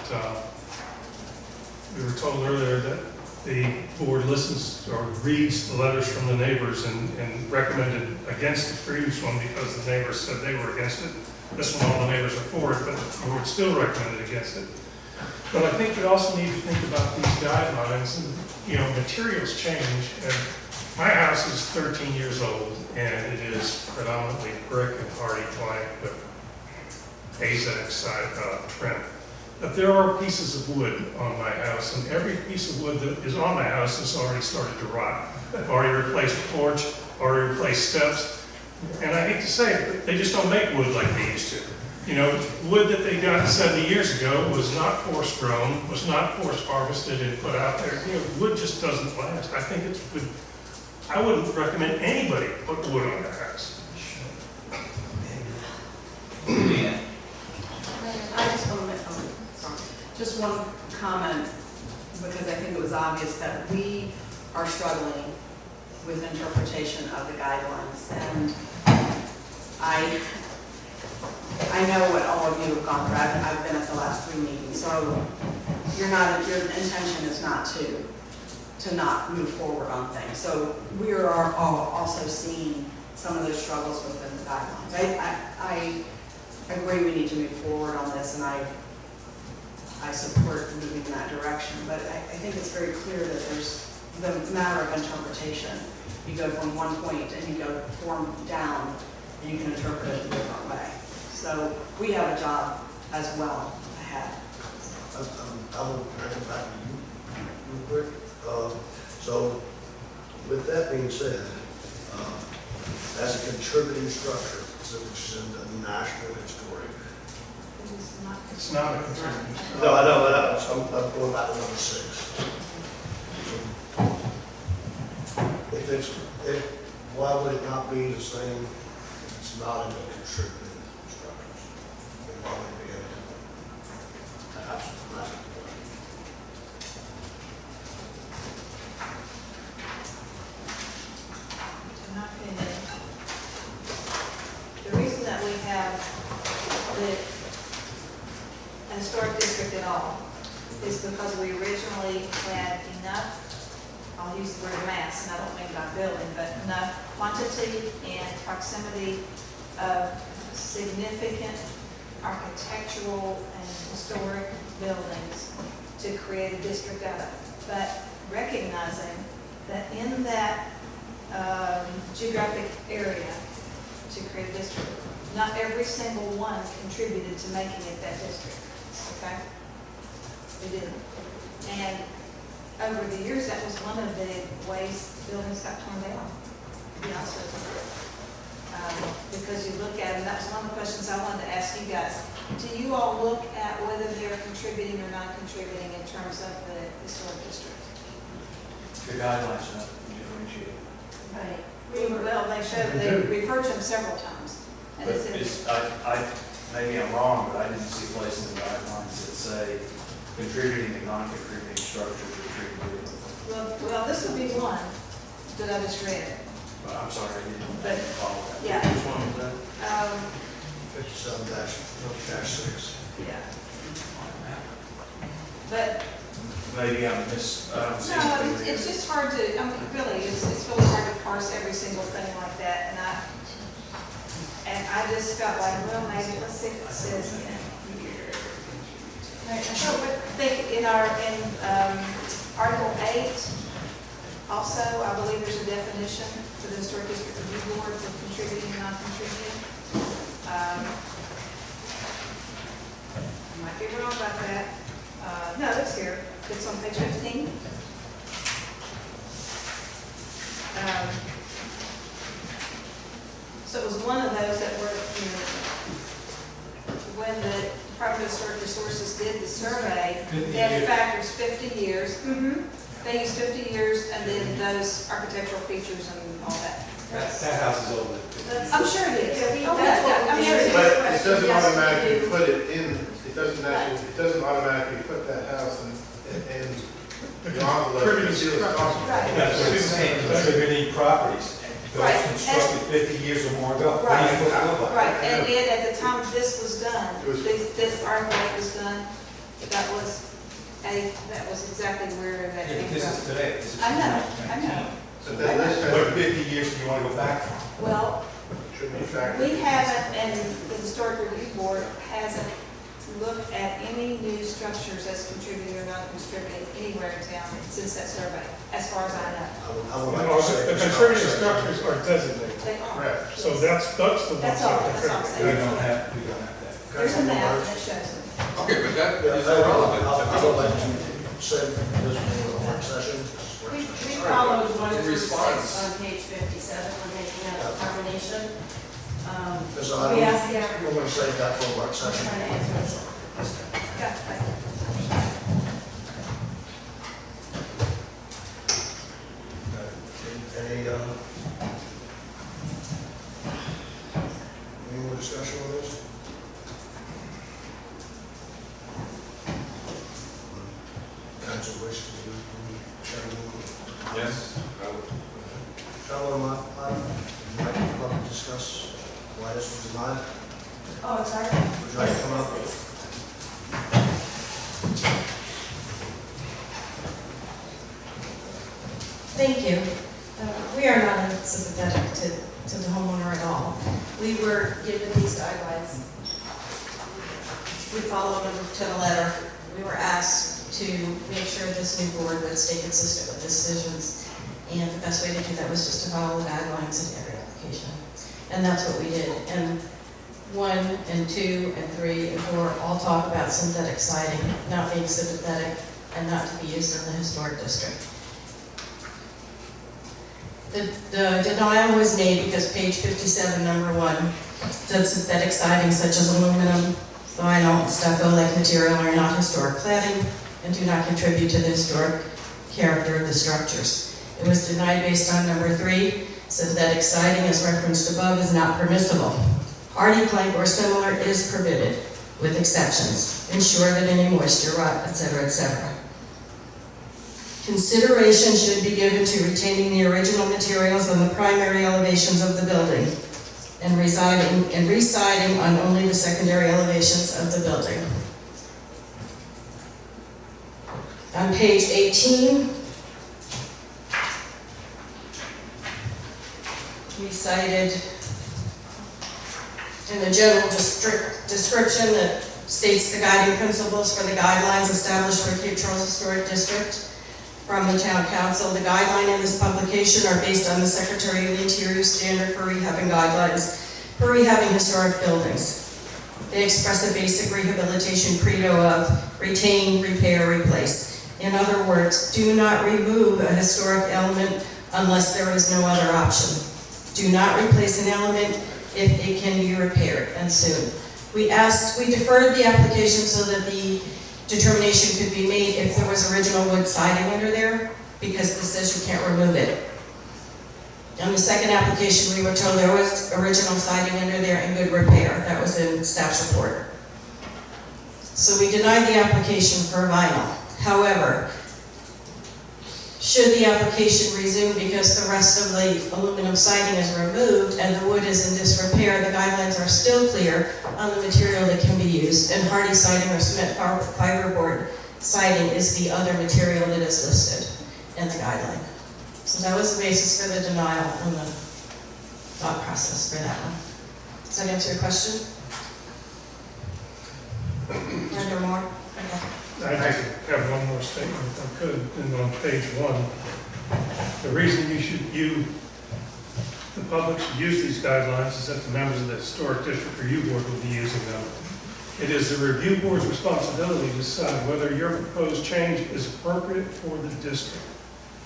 we were told earlier that the board listens or reads the letters from the neighbors and recommended against the previous one because the neighbors said they were against it. This one, all the neighbors are for it, but the board still recommended against it. But I think we also need to think about these guidelines, and, you know, materials change, and My house is 13 years old, and it is predominantly brick and hardy plank with AZEK side trim. But there are pieces of wood on my house, and every piece of wood that is on my house has already started to rot. I've already replaced the porch, already replaced steps, and I hate to say it, but they just don't make wood like they used to. You know, wood that they got 70 years ago was not forest grown, was not forest harvested and put out there. You know, wood just doesn't last. I think it's good. I wouldn't recommend anybody put wood on their house. Yeah. I just want to make, sorry, just one comment, because I think it was obvious that we are struggling with interpretation of the guidelines. And I know what all of you have gone through. I've been at the last 3 meetings, so your intention is not to not move forward on things. So we are all also seeing some of those struggles within the guidelines. I agree we need to move forward on this, and I support moving in that direction. But I think it's very clear that there's the matter of interpretation. You go from one point and you go form down, and you can interpret it a different way. So we have a job as well ahead. I will bring it back to you real quick. So with that being said, as a contributing structure, which is in the National Historic. It's not a contributing structure. No, I know, but I'm going back to number 6. So why would it not be the same if it's not in the contributing structures? Then why would it be any different? That's the question. In my opinion, the reason that we have the historic district at all is because we originally had enough, I'll use the word mass, and I don't mean by building, but enough quantity and proximity of significant architectural and historic buildings to create a district out of. But recognizing that in that geographic area to create a district, not every single one contributed to making it that district, okay? They didn't. And over the years, that was one of the ways buildings got torn down, to be honest with you. Because you look at, and that was one of the questions I wanted to ask you guys. Do you all look at whether they're contributing or not contributing in terms of the historic district? The guidelines are not differentiated. Right. Well, they refer to them several times. And But it's in, maybe I'm wrong, but I didn't see a place in the guidelines that say contributing and non-contributing structures are treated differently. well, this would be one that I just read. But I'm sorry, I didn't But- follow that. yeah. Which one was that? 57-6. Yeah. But, Maybe I don't see no, anything it's there. just hard to, really, it's really hard to parse every single thing like that, and I just felt like, well, maybe, let's see if it says in here. Right, so I think in Article 8, also, I believe there's a definition for the Historic District Review Board for contributing and non-contributing. I might be wrong about that. No, it's here. It's on page 15. So it was one of those that were, when the Department of Historic Resources did the survey, that factors 50 years. They used 50 years and then those architectural features and all that. That house is old. I'm sure it is. Yeah, I'm sure it is. But it doesn't Yes, we automatically do. put it in, it doesn't automatically put that house in the envelope. Contributing It's structure. Right. That's what it's saying, contributing properties. Right. Those constructed 50 years or more ago. What are you supposed to look like? Right, and yet at the time this was done, It was- this article was done, that was exactly where that Yeah, came but this is from. today. This is I know. 2019. But that list What has, 50 years do you want to go back from? Well, should be factored. we haven't, and the Historic Review Board hasn't look at any new structures as contributing or not contributing anywhere in town since that survey, as far as I know. I would like to say. The contributing structures are designated, They are. Correct. so that's the ones That's that all, that's all I'm contribute. saying. We don't have that. There's a map that shows them. Okay, but that Yeah, is irrelevant. I would like to say this for a work session. We followed one In through response. 6 on page 57 when making that determination. Because We asked the I'm going to save that for a work I'm session. trying to answer this. Got it. Any more discussion on this? Council wish to do, Yes, I would. Charlotte, might you come up and discuss why this was denied? Oh, it's our. Would you like to come up? Thank you. We are not sympathetic to the homeowner at all. We were given these guidelines. We followed them to the letter. We were asked to make sure this new board would stay consistent with decisions. And the best way to do that was just to follow the guidelines in every application. And that's what we did. And 1 and 2 and 3 and 4 all talk about synthetic siding, not being sympathetic and not to be used in the historic district. The denial was made because page 57, number 1, said synthetic siding such as aluminum, vinyl, stucco-like material are not historic cladding and do not contribute to the historic character of the structures. It was denied based on number 3, synthetic siding as referenced above is not permissible. Hardy plank or similar is permitted, with exceptions. Ensure that any moisture, rot, etc., etc. Consideration should be given to retaining the original materials on the primary elevations of the building and residing on only the secondary elevations of the building. On page 18, we cited in the general description that states the guiding principles for the guidelines established for Cape Charles Historic District from the Town Council. The guideline in this publication are based on the Secretary of the Interior standard for rehabbing guidelines for rehabbing historic buildings. They express a basic rehabilitation credo of retain, repair, replace. In other words, do not remove a historic element unless there is no other option. Do not replace an element if it can be repaired, and soon. We deferred the application so that the determination could be made if there was original wood siding under there, because this says you can't remove it. On the second application, we were told there was original siding under there and good repair. That was in staff's report. So we denied the application for vinyl. However, should the application resume because the rest of the aluminum siding is removed and the wood is in disrepair, the guidelines are still clear on the material that can be used, and hardy siding or cement fiberboard siding is the other material that is listed in the guideline. So that was the basis for the denial and the thought process for that one. Does that answer your question? Or more? Okay. I just have one more statement if I could, and on page 1. The reason the public should use these guidelines is that the members of the Historic District Review Board will be using them. It is the review board's responsibility to decide whether your proposed change is appropriate for the district.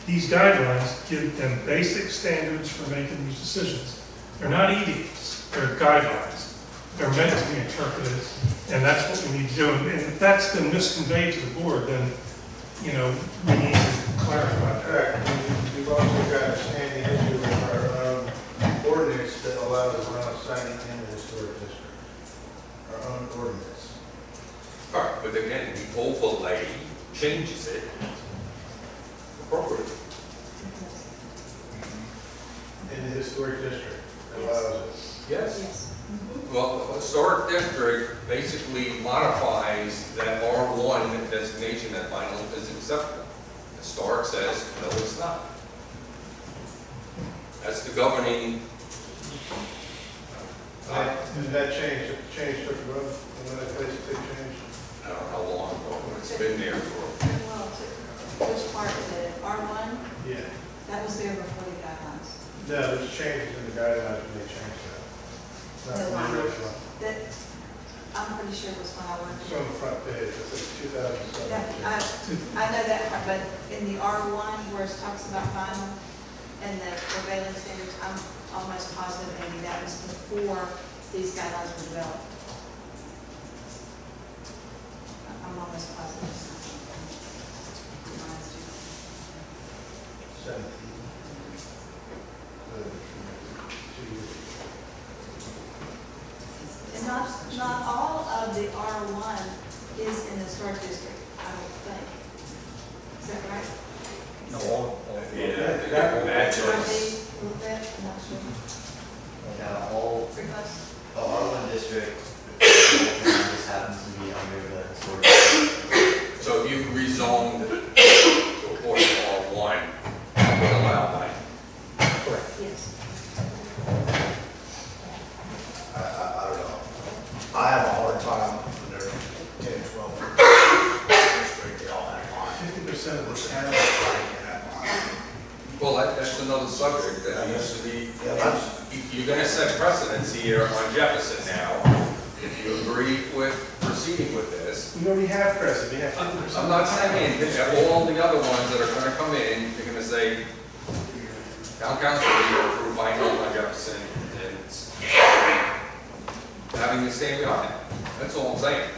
These guidelines give them basic standards for making these decisions. They're not edicts, they're guidelines. They're meant to be interpreted, and that's what we need to do. And if that's been misconveyed to the board, then, we need to clarify that. Correct. We've also got a standing issue with our own ordinance that allows us not signing in the historic district. Our own ordinance. All right, but again, the overlay changes it appropriately. In the historic district, it allows it. Yes. Well, the historic district basically modifies that R1 designation that vinyl is acceptable. Historic says, no, it's not. That's the governing. Did that change took a vote? When that basic change? I don't know how long ago, but it's been there for, Well, which part of it, R1, Yeah. that was there before the guidelines. No, there's changes in the guidelines when they changed that. Not The from one. the original. That, I'm pretty sure it was when I worked. It's on the front page, it says 2017. I know that part, but in the R1 where it talks about vinyl and the prevailing standards, I'm almost positive, Amy, that was before these guidelines were developed. I'm almost positive. 17. And not all of the R1 is in the historic district, I don't think. Is that right? No, yeah, that Might was, be a little bit, I'm not sure. Now, all, Pretty close. the R1 district just happens to be under the historic. so if you rezoned to a portion of R1, that would allow that. Yes. I don't know. I have a hard time when they're 10, 12 feet. They all have line. 50% of We're the saying town. right in that line. Well, that's another subject that needs to be, Yeah, that's, you're gonna set precedents here on Jefferson now. If you agree with proceeding with this, We already have precedent, we have 50%. I'm not saying, all the other ones that are gonna come in, they're gonna say, town council, you approve vinyl on Jefferson, and it's having the same guy. That's all I'm saying.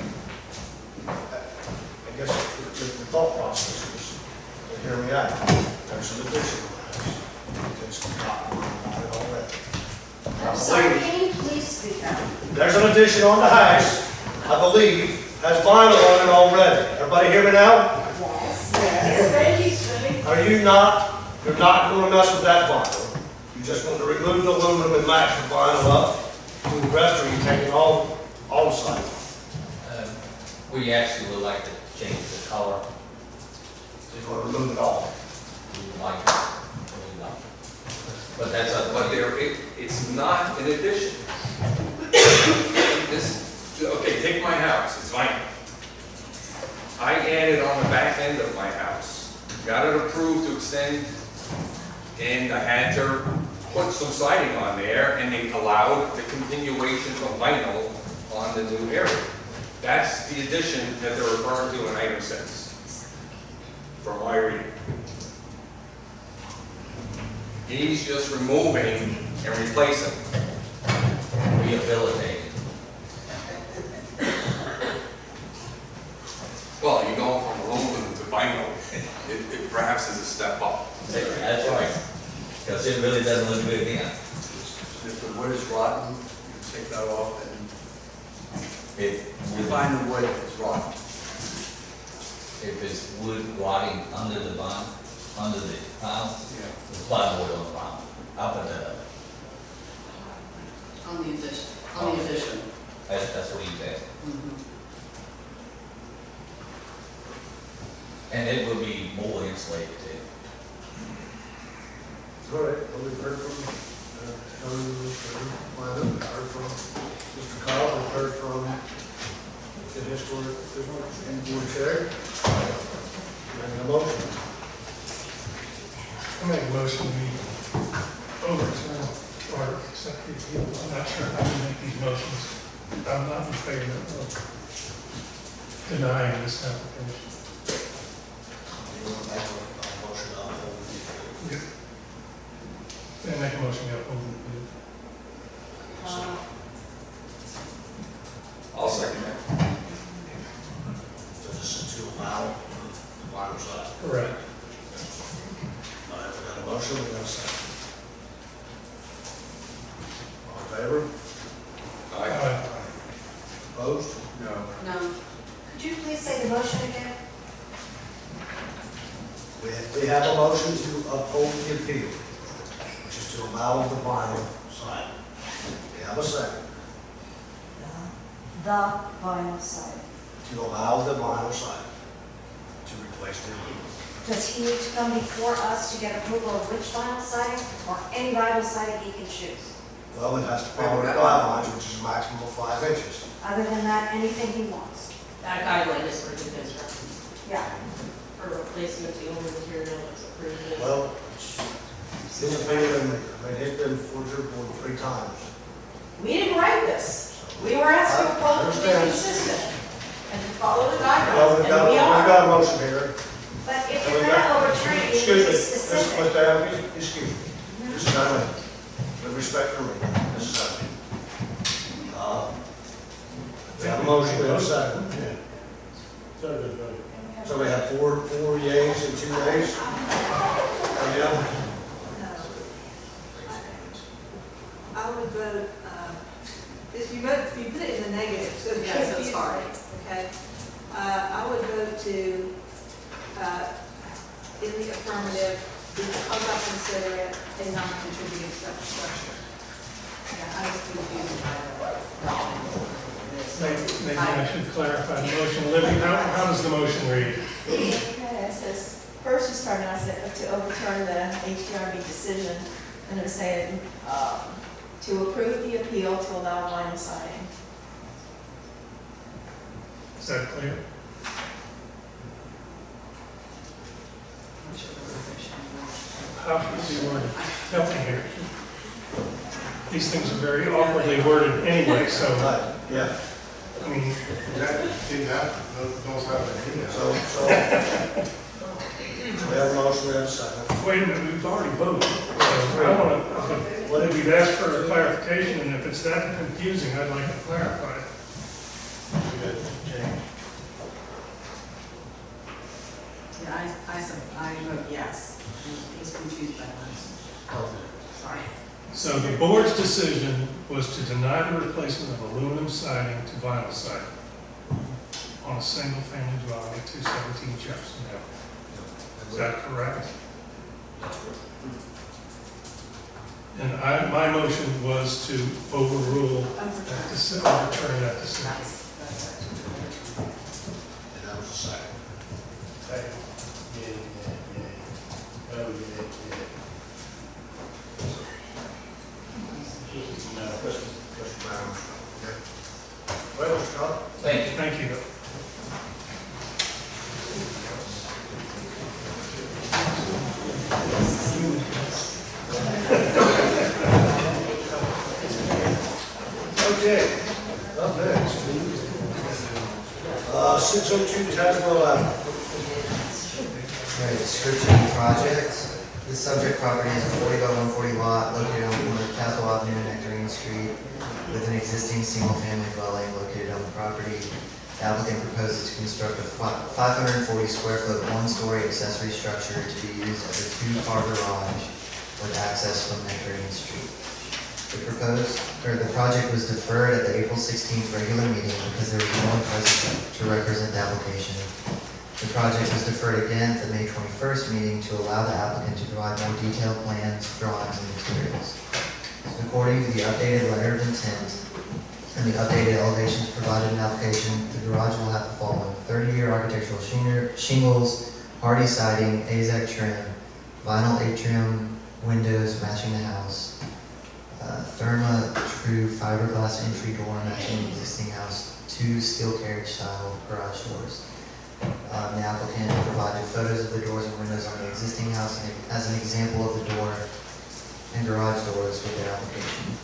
I guess the thought process is, hear me out. There's an addition on the house. It's not on it already. I I'm sorry, believe- can you please speak up? There's an addition on the house, I believe, has vinyl on it already. Everybody hear me now? Yes, thank you, Shirley. Are you not, you're not gonna mess with that vinyl? You just want to remove the aluminum and match the vinyl up to the rest, or you taking all the siding? We actually would like to change the color. You're gonna remove it all? We would like it. But that's a, But it's not an addition. Okay, take my house, it's vinyl. I added on the back end of my house, got it approved to extend, and I had to put some siding on there, and they allowed the continuation of vinyl on the new area. That's the addition that they're referring to in item 6, from my reading. He's just removing and replacing. rehabilitated. Well, you're going from aluminum to vinyl, it perhaps is a step up. That's right. Because it really doesn't look good then. If the wood is rotten, you take that off and It you would, find the wood if it's rotten. if it's wood rotting under the bond, under the pile, the plywood on the pile. I'll put that up. On the addition, on the addition. That's what he's asking. Mhm. And it will be more insulated too. All right, well, we've heard from, Mr. Wyman, we've heard from Mr. Cobb, we've heard from the historic, and board chair. Making a motion. I make a motion we overturn or accept the appeal. I'm not sure how to make these motions. I'm not in favor of denying this application. You want to make a motion on hold? Then make a motion to uphold the appeal. I'll second that. So this is to allow the vinyl side. Correct. All right, we got a motion, we got a second. All in favor? Aye. Opposed? No. No. Could you please say the motion again? We have a motion to uphold the appeal, which is to allow the vinyl side. We have a second, The vinyl siding. to allow the vinyl side to replace the aluminum. Does he need to come before us to get approval of which vinyl siding, or any vinyl siding he can choose? Well, it has to follow the guidelines, which is a maximum of 5 inches. Other than that, anything he wants. That guideline is for new construction, Yeah. for replacement of the older material that's approved. Well, his opinion, I mean, it's been before your board 3 times. We didn't write this. We were asking I for it to be understand. consistent and to follow the Well, guidelines, we've and we got are. a motion here. But if And you're we've gonna got- overturn it, you need to Excuse be me, specific. Mr. Allen, excuse me. Mrs. Allen, with respect to me, Mrs. Allen. We have a motion, we have a second. So we have four yays and 2 nays? Yeah. No. I would vote, if you put it in the negative, so it's Yes, that's confusing, hard. okay? I would vote to, in the affirmative, because I consider it a non-contributing structure. Yeah, I was confused by Maybe I should clarify the motion. Libby, how does the motion read? Okay, it says, first you started out to overturn the HDRB decision, and it said, to approve the appeal to allow vinyl siding. Is that clear? How should we word it? Help me here. These things are very awkwardly worded anyway, so, Right, yeah. I mean, Those have So we have a motion, we have a second. wait a minute, we've already voted. So I want to, we've asked for a clarification, and if it's that confusing, I'd like to clarify it. Yeah, I vote yes. He's confused by that. Sorry. So the board's decision was to deny the replacement of aluminum siding to vinyl siding on a single-family dwelling at 217 Jefferson Avenue. Is that correct? And my motion was to overrule that decision, overturn that decision. And that was a second. Mr. Brown. Okay. Well, Mr. Scott? Thank you. Thank you. Okay, up next. 602 Tazewell Avenue. Right, description of the project. The subject property is a 40 by 140 lot located on the corner of Castle Avenue and Nectarine Street with an existing single-family dwelling located on the property. The applicant proposes to construct a 540 square foot, 1-story accessory structure to be used as a 2-car garage with access from Nectarine Street. The project was deferred at the April 16th regular meeting because there was no one present to represent the application. The project was deferred again at the May 21st meeting to allow the applicant to provide more detailed plans, drawings, and materials. According to the updated letter of intent and the updated elevations provided in the application, the garage will have the following: 30-year architectural shingles, hardy siding, AZEK trim, vinyl atrium windows matching the house, Therma True fiberglass entry door matching the existing house, 2 steel carriage style garage doors. The applicant provided photos of the doors and windows on the existing house as an example of the door and garage doors with their application.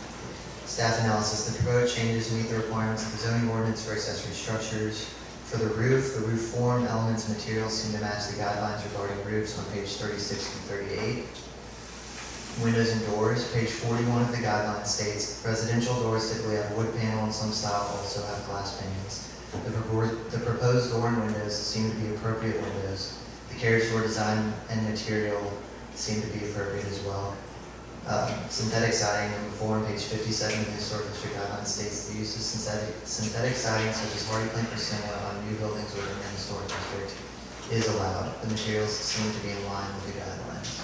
Staff analysis: the proposed changes meet the requirements of the zoning ordinance for accessory structures. For the roof form, elements, and materials seem to match the guidelines regarding roofs on page 36 and 38. Windows and doors, page 41 of the guidelines states, residential doors typically have wood panel and some style also have glass panes. The proposed door and windows seem to be appropriate windows. The carriage door design and material seem to be appropriate as well. Synthetic siding, number 4 on page 57 of the Historic District Guidelines states the use of synthetic siding such as hardy plank or cinder on new buildings within the Historic District is allowed. The materials seem to be in line with the guidelines.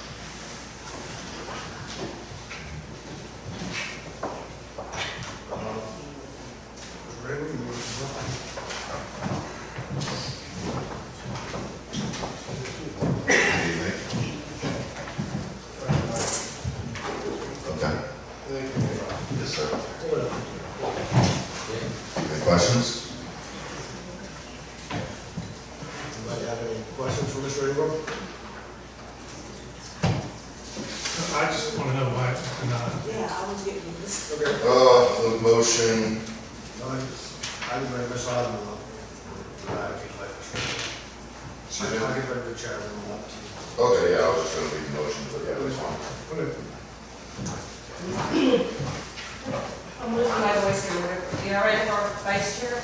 Okay. Yes, sir. Any questions? get you this. Okay. The motion, I can bring this item up. I'll give it to the chairman. okay, yeah, I was just gonna leave the motion, but yeah, that's fine. I'm losing my voice here. You all ready for vice chair?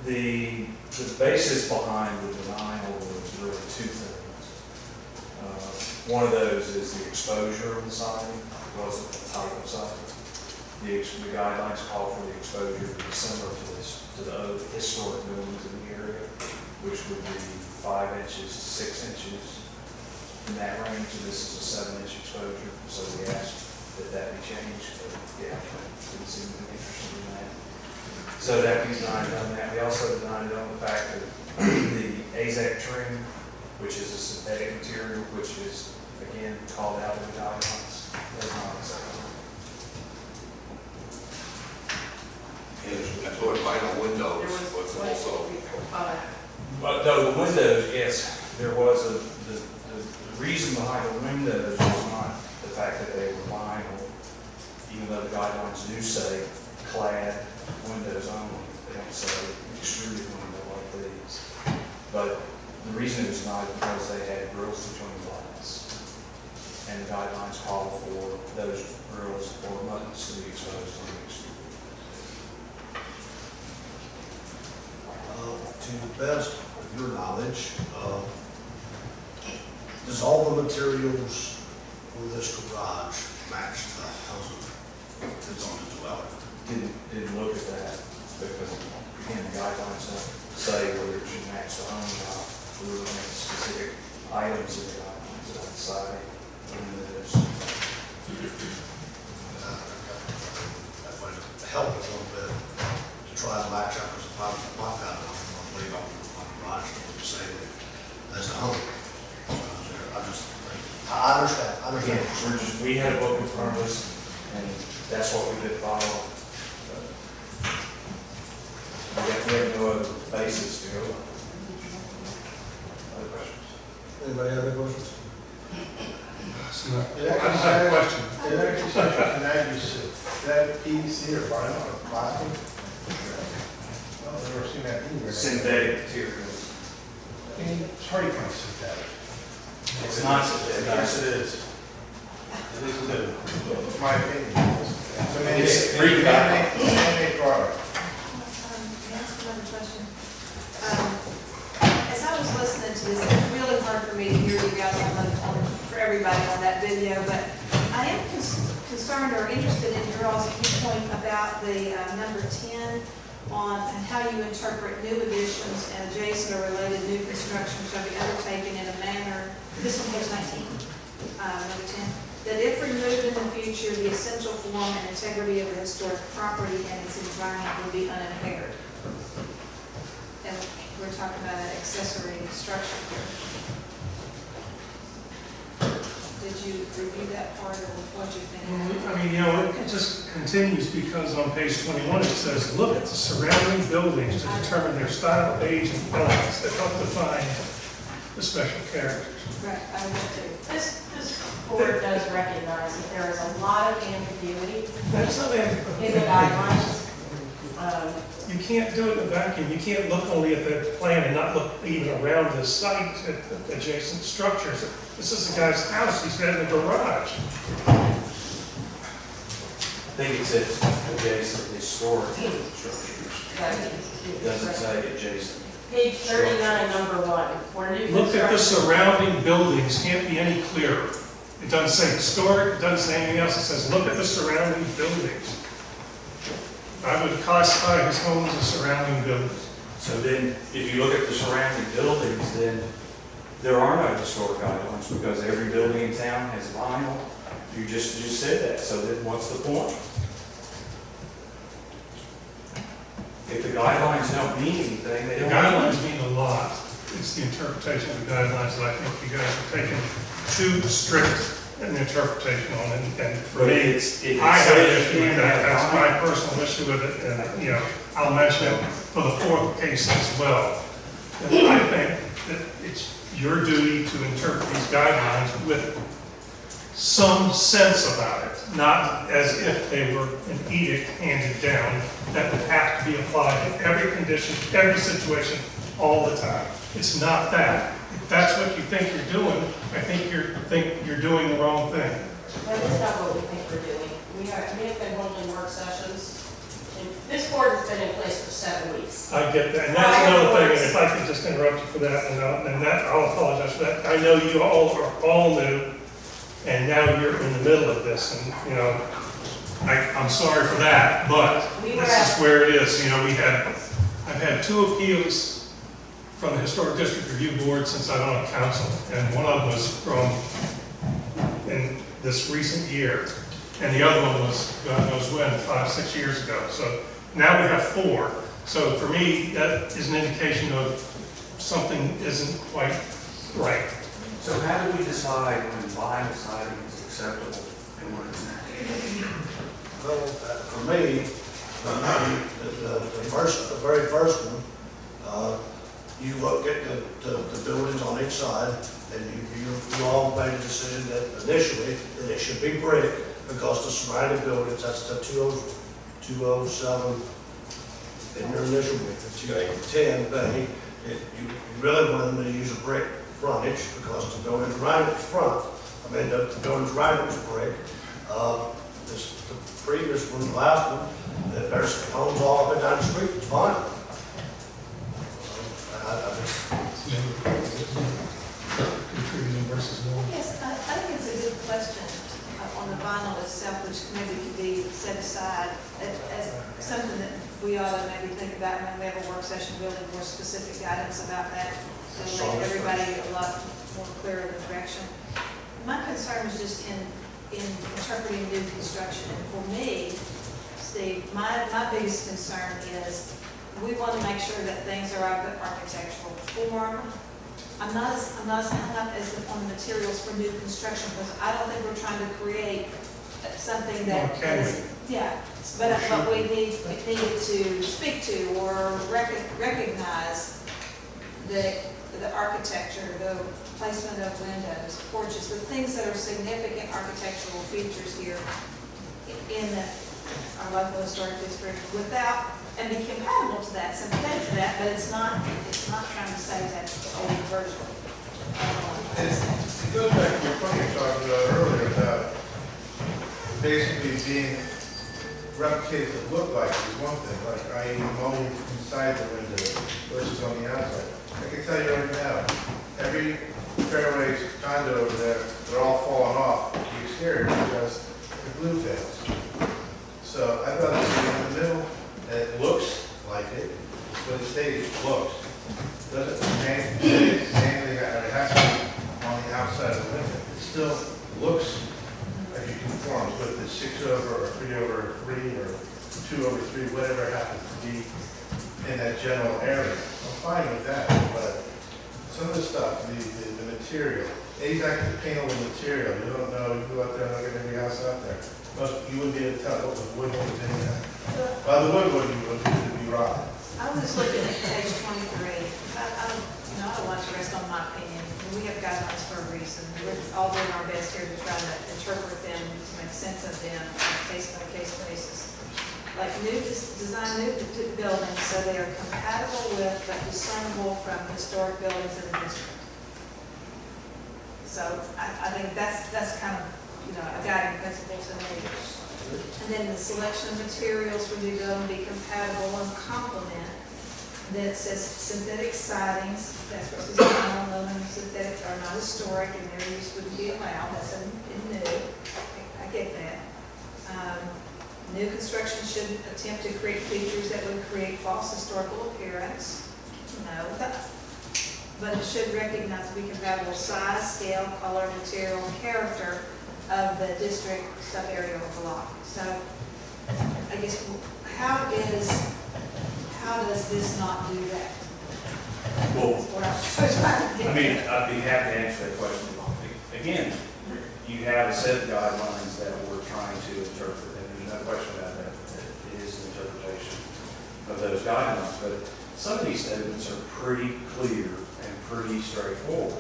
The basis behind the denial was really two things. One of those is the exposure of the siding, wasn't the type of siding. The guidelines call for the exposure to be similar to the historic buildings in the area, which would be 5 inches to 6 inches in that range, and this is a 7-inch exposure, so we asked that be changed, but yeah, didn't seem to be interested in that. So that we denied on that. We also denied it on the fact that the AZAC trim, which is a synthetic material, which is, again, called out in the guidelines, is not acceptable. And I thought vinyl windows was also. But no, the windows, yes, there was the reason behind the windows was not the fact that they were vinyl, even though the guidelines do say clad windows only. They don't say extruded window like these. But the reason it was not because they had grills between glass. And the guidelines call for those grills or buttons to be exposed on the exterior. To the best of your knowledge, does all the materials for this garage match the house that's on as well? Didn't look at that because, again, the guidelines don't say whether it should match the home or not. We were looking at specific items in the guidelines that outside windows. That would help a little bit to try to match up as a pop out. On the garage, say that as a home. I understand. We had a book in front of us, and that's what we did follow. We have no other basis to go on. Other questions? Anybody have any questions? I just have a question. It actually says, can I use that PVC or vinyl or plastic? I've never seen that anywhere. Synthetic materials. It's hard to find synthetic. It's not synthetic. Yes, it is. At least in my opinion. It's man-made Can product. I ask another question? As I was listening to this, it's really hard for me to hear you guys for everybody on that video, but I am concerned or interested in your all's viewpoint about the number 10 on how you interpret new additions and adjacent or related new construction shall be undertaken in a manner, this one page 19, number 10, that if removed in the future, the essential form and integrity of the historic property and its environment will be unimpaired. And we're talking about an accessory structure here. Did you review that part of what you think? I mean, it just continues because on page 21 it says, look at the surrounding buildings to determine their style, age, and elements that help define the special character. Right, I will too. This board does recognize that there is a lot of ambiguity That's not in the guidelines. You can't do it in a vacuum. You can't look only at the plan and not look even around the site at the adjacent structures. This is the guy's house. He's got in the garage. I think it says adjacent historic structures. It doesn't say adjacent. Page 39, number 1, for new construction. Look at the surrounding buildings. Can't be any clearer. It doesn't say historic. It doesn't say anything else. It says look at the surrounding buildings. I would classify his home as surrounding buildings. So then, if you look at the surrounding buildings, then there are no historic guidelines because every building in town has vinyl. You just said that, so then what's the point? If the guidelines don't mean anything, they The don't. guidelines mean a lot. It's the interpretation of the guidelines that I think you guys are taking too strict an interpretation on it, and for But me, it's, it I have an says issue you with can that, have that's fine. my personal issue with it, and, you know, I'll mention it for the fourth case as well. And I think that it's your duty to interpret these guidelines with some sense about it, not as if they were an edict handed down that would have to be applied in every condition, every situation, all the time. It's not that. If that's what you think you're doing, I think you're doing the wrong thing. That is not what we think we're doing. We have been holding work sessions, and this board has been in place for 7 weeks. I get that, and that's another thing, and if I could just interrupt you for that, and that, I'll apologize for that. I know you all are all new, and now you're in the middle of this, and, you know, I'm sorry for that, but this is where it is. You know, I've had 2 appeals from the Historic District Review Board since I've been on council, and one of them was from in this recent year, and the other one was, God knows when, 5, 6 years ago. So now we have 4. So for me, that is an indication of something isn't quite right. So how do we decide when vinyl siding is acceptable and when it's not? Well, for me, the very first one, you look at the buildings on each side, and you all made a decision that initially, that it should be brick, because the surrounding buildings, that's the 207, in your initial, 210, Benny, you really wanted me to use a brick frontage, because the buildings right at the front, the buildings right at the brick. The previous one, the last one, there's homes all up and down the street, it's fine. Contributing versus no. Yes, I think it's a good question on the vinyl itself, which maybe could be set aside as something that we ought to maybe think about when we have a work session, really more specific guidance about that, to make everybody a lot more clear of the direction. My concern was just in interpreting new construction, and for me, Steve, my biggest concern is we want to make sure that things are of the architectural form. I'm not as hung up as on the materials for new construction, because I don't think we're trying to create something that is, yeah, but we needed to speak to or recognize the architecture, the placement of windows, porches, the things that are significant architectural features here in our local historic district, without, and be compatible to that, sympathetic to that, but it's not trying to say that's the old version. It goes back to your point you talked about earlier about basically being replicated to look like is one thing, like i.e. mowing inside the window versus on the outside. I can tell you right now, every Fairways condo over there, they're all falling off the exterior because the glue fails. So I'd rather see it in the middle, and it looks like it, but it stays, looks. Doesn't mainly it has to be on the outside of the window. It still looks like it conforms with the 6/over or 3/3 or 2/3, whatever it happens to be in that general area. I'm fine with that, but some of the stuff, the material, exactly the paint over material, you don't know, you go out there and look at every house out there. You wouldn't be able to tell what the wood was in there. Well, the wood would be rotten. I was just looking at page 23. I don't want to rest on my opinion. We have guidelines for a reason. We're all doing our best here to try to interpret them, to make sense of them on a case-by-case basis. Like design new buildings so they are compatible with but discernible from historic buildings in the district. So I think that's kind of, a guiding principle to me. And then the selection of materials for new building be compatible and complement. Then it says synthetic sidings, that's what says vinyl, aluminum, synthetic are not historic and their use wouldn't be allowed. That's in new. I get that. New construction should attempt to create features that would create false historical appearance. No. But it should recognize to be compatible size, scale, color, material, and character of the district, sub-area, or block. So I guess how does this not do that? Well, That's what I was trying to get I mean, at. I'd be happy to answer that question. Again, you have a set of guidelines that we're trying to interpret, and there's no question about that. It is an interpretation of those guidelines, but some of these statements are pretty clear and pretty straightforward.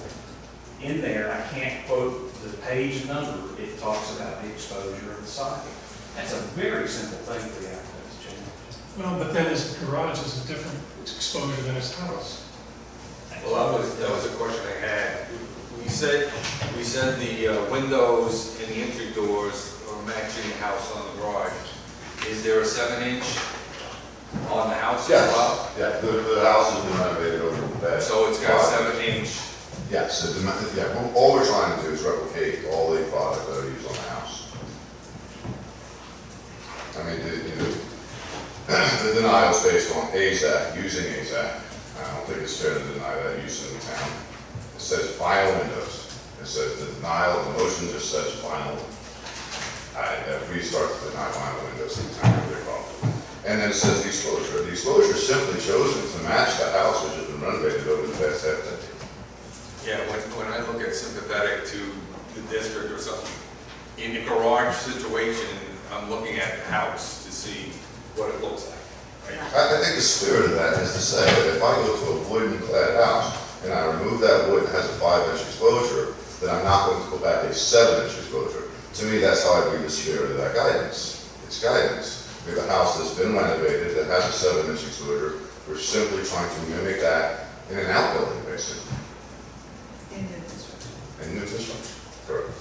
In there, I can't quote the page number, it talks about the exposure of the siding. That's a very simple thing for the applicant to change. Well, but then his garage is a different exposure than his house. Well, that was a question I had. We said the windows and the entry doors are matching the house on the garage. Is there a 7-inch on the house as well? Yeah, the house has been renovated over the past. So it's got 7-inch. Yes, all we're trying to do is replicate all the products that are used on the house. I mean, the denial is based on AZAC, using AZAC. I don't think it's fair to deny that use in the town. It says final windows. It says the denial, the motion just says final. If we start to deny final windows in the town, it'll be a problem. And then it says the exposure. The exposure is simply chosen to match the house which has been renovated over the past half decade. Yeah, when I look at sympathetic to the district or something, in the garage situation, I'm looking at the house to see what it looks like. Right? I think the spirit of that is to say that if I go to a wooden clad house and I remove that wood that has a 5-inch exposure, then I'm not going to go back a 7-inch exposure. To me, that's how I read the spirit of that guidance. It's guidance. We have a house that's been renovated that has a 7-inch exposure. We're simply trying to mimic that in an outbuilding, basically. In new construction. In new construction, correct.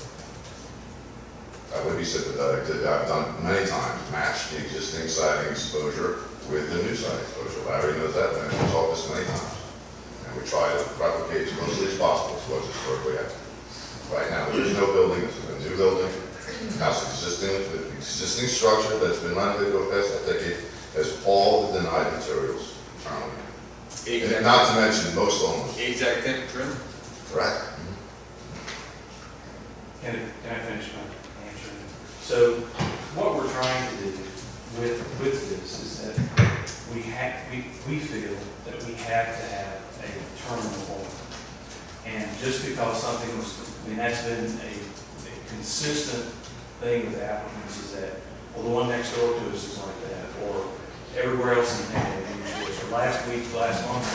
I would be sympathetic to, I've done many times, match the existing siding exposure with the new siding exposure. Larry knows that, been in his office many times. And we try to replicate as closely as possible to what's historically happened. Right now, there's no building, this is a new building. House the existing structure that's been renovated over the past decade has all the denied materials internally. And not to mention most homes. Exact trim? Correct. Can I finish my answer? So what we're trying to do with this is that we feel that we have to have a terminal home. And just because something was, I mean, that's been a consistent thing with applicants is that, well, the one next door to us is like that, or everywhere else in town, or last month,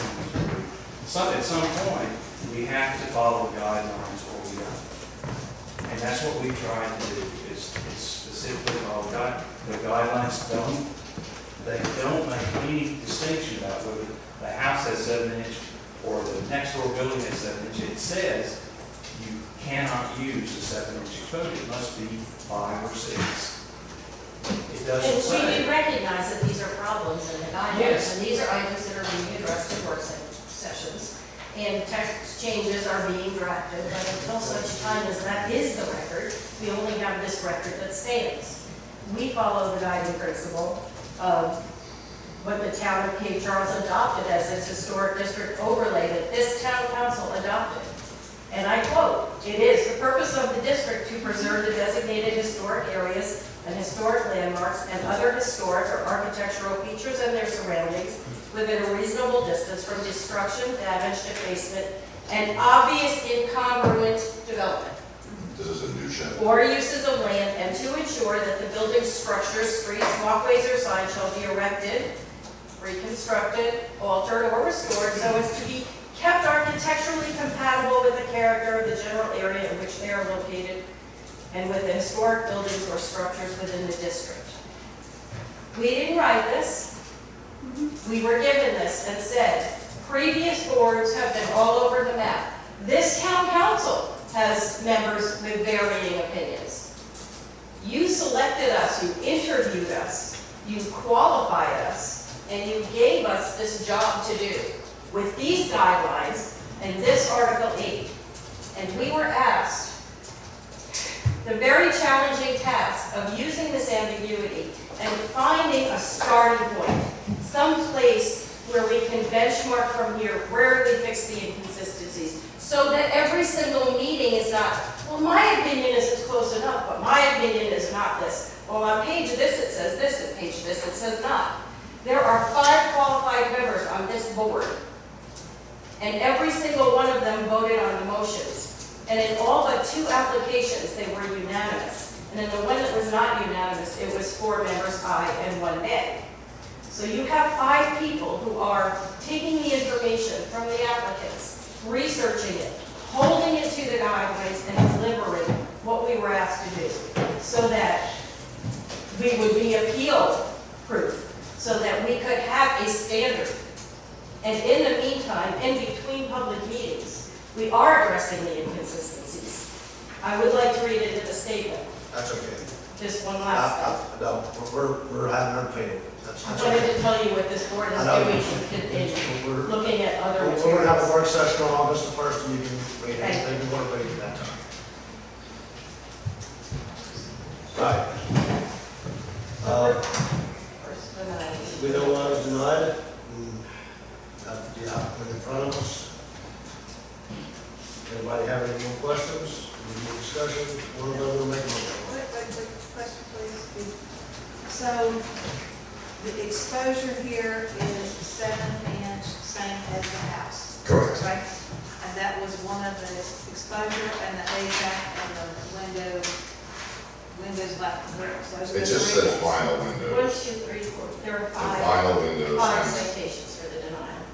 at some point, we have to follow the guidelines or we don't. And that's what we try to do, is specifically follow the guidelines. They don't make any distinction about whether the house has 7-inch or the next door building has 7-inch. It says you cannot use a 7-inch exposure. It must be 5 or 6. It doesn't say. And we do recognize that these are problems in the guidelines, Yes. and these are items that are being addressed in work sessions. And text changes are being drafted, but until such time as that is the record, we only have this record that stands. We follow the guiding principle of what the town of Cape Charles adopted as its historic district overlay that this town council adopted. And I quote, "It is the purpose of the district to preserve the designated historic areas and historic landmarks and other historic or architectural features and their surroundings within a reasonable distance from destruction, damage, defacement, and obvious incongruent development, This is a new shed. or uses of land, and to ensure that the building structures, streets, walkways, or signs shall be erected, reconstructed, altered, or restored so as to be kept architecturally compatible with the character of the general area in which they are located and with the historic buildings or structures within the district." We didn't write this. We were given this and said, previous boards have been all over the map. This town council has members with varying opinions. You selected us, you interviewed us, you qualified us, and you gave us this job to do with these guidelines and this Article 8. And we were asked the very challenging task of using this ambiguity and finding a starting point, some place where we can benchmark from here, where we fix the inconsistencies, so that every single meeting is not, well, my opinion is it's close enough, but my opinion is not this. Well, on page this it says this, and page this it says not. There are 5 qualified members on this board, and every single one of them voted on the motions. And in all but 2 applications, they were unanimous. And in the one that was not unanimous, it was 4 members aye and 1 nay. So you have 5 people who are taking the information from the applicants, researching it, holding it to the guidelines, and delivering what we were asked to do, so that we would be appeal-proof, so that we could have a standard. And in the meantime, in between public meetings, we are addressing the inconsistencies. I would like to read it in the statement, That's okay. just one last thing. No, we're having our opinion. I wanted to tell you what this board is I know. doing in looking at other We're going to have a materials. work session on August the 1st, and you can read Thank anything you want to read at that time. Right. We know why it's denied. Have the applicant in front of us. Anybody have any more questions? Any more discussion? One of them will make a motion. Wait, question please. So the exposure here is 7-inch, same as the house. Correct. Right? And that was one of the exposure and the AZAC and the windows left. So It just says vinyl 1, windows. 2, 3, 4, there are The 5 vinyl windows, and citations for the denial.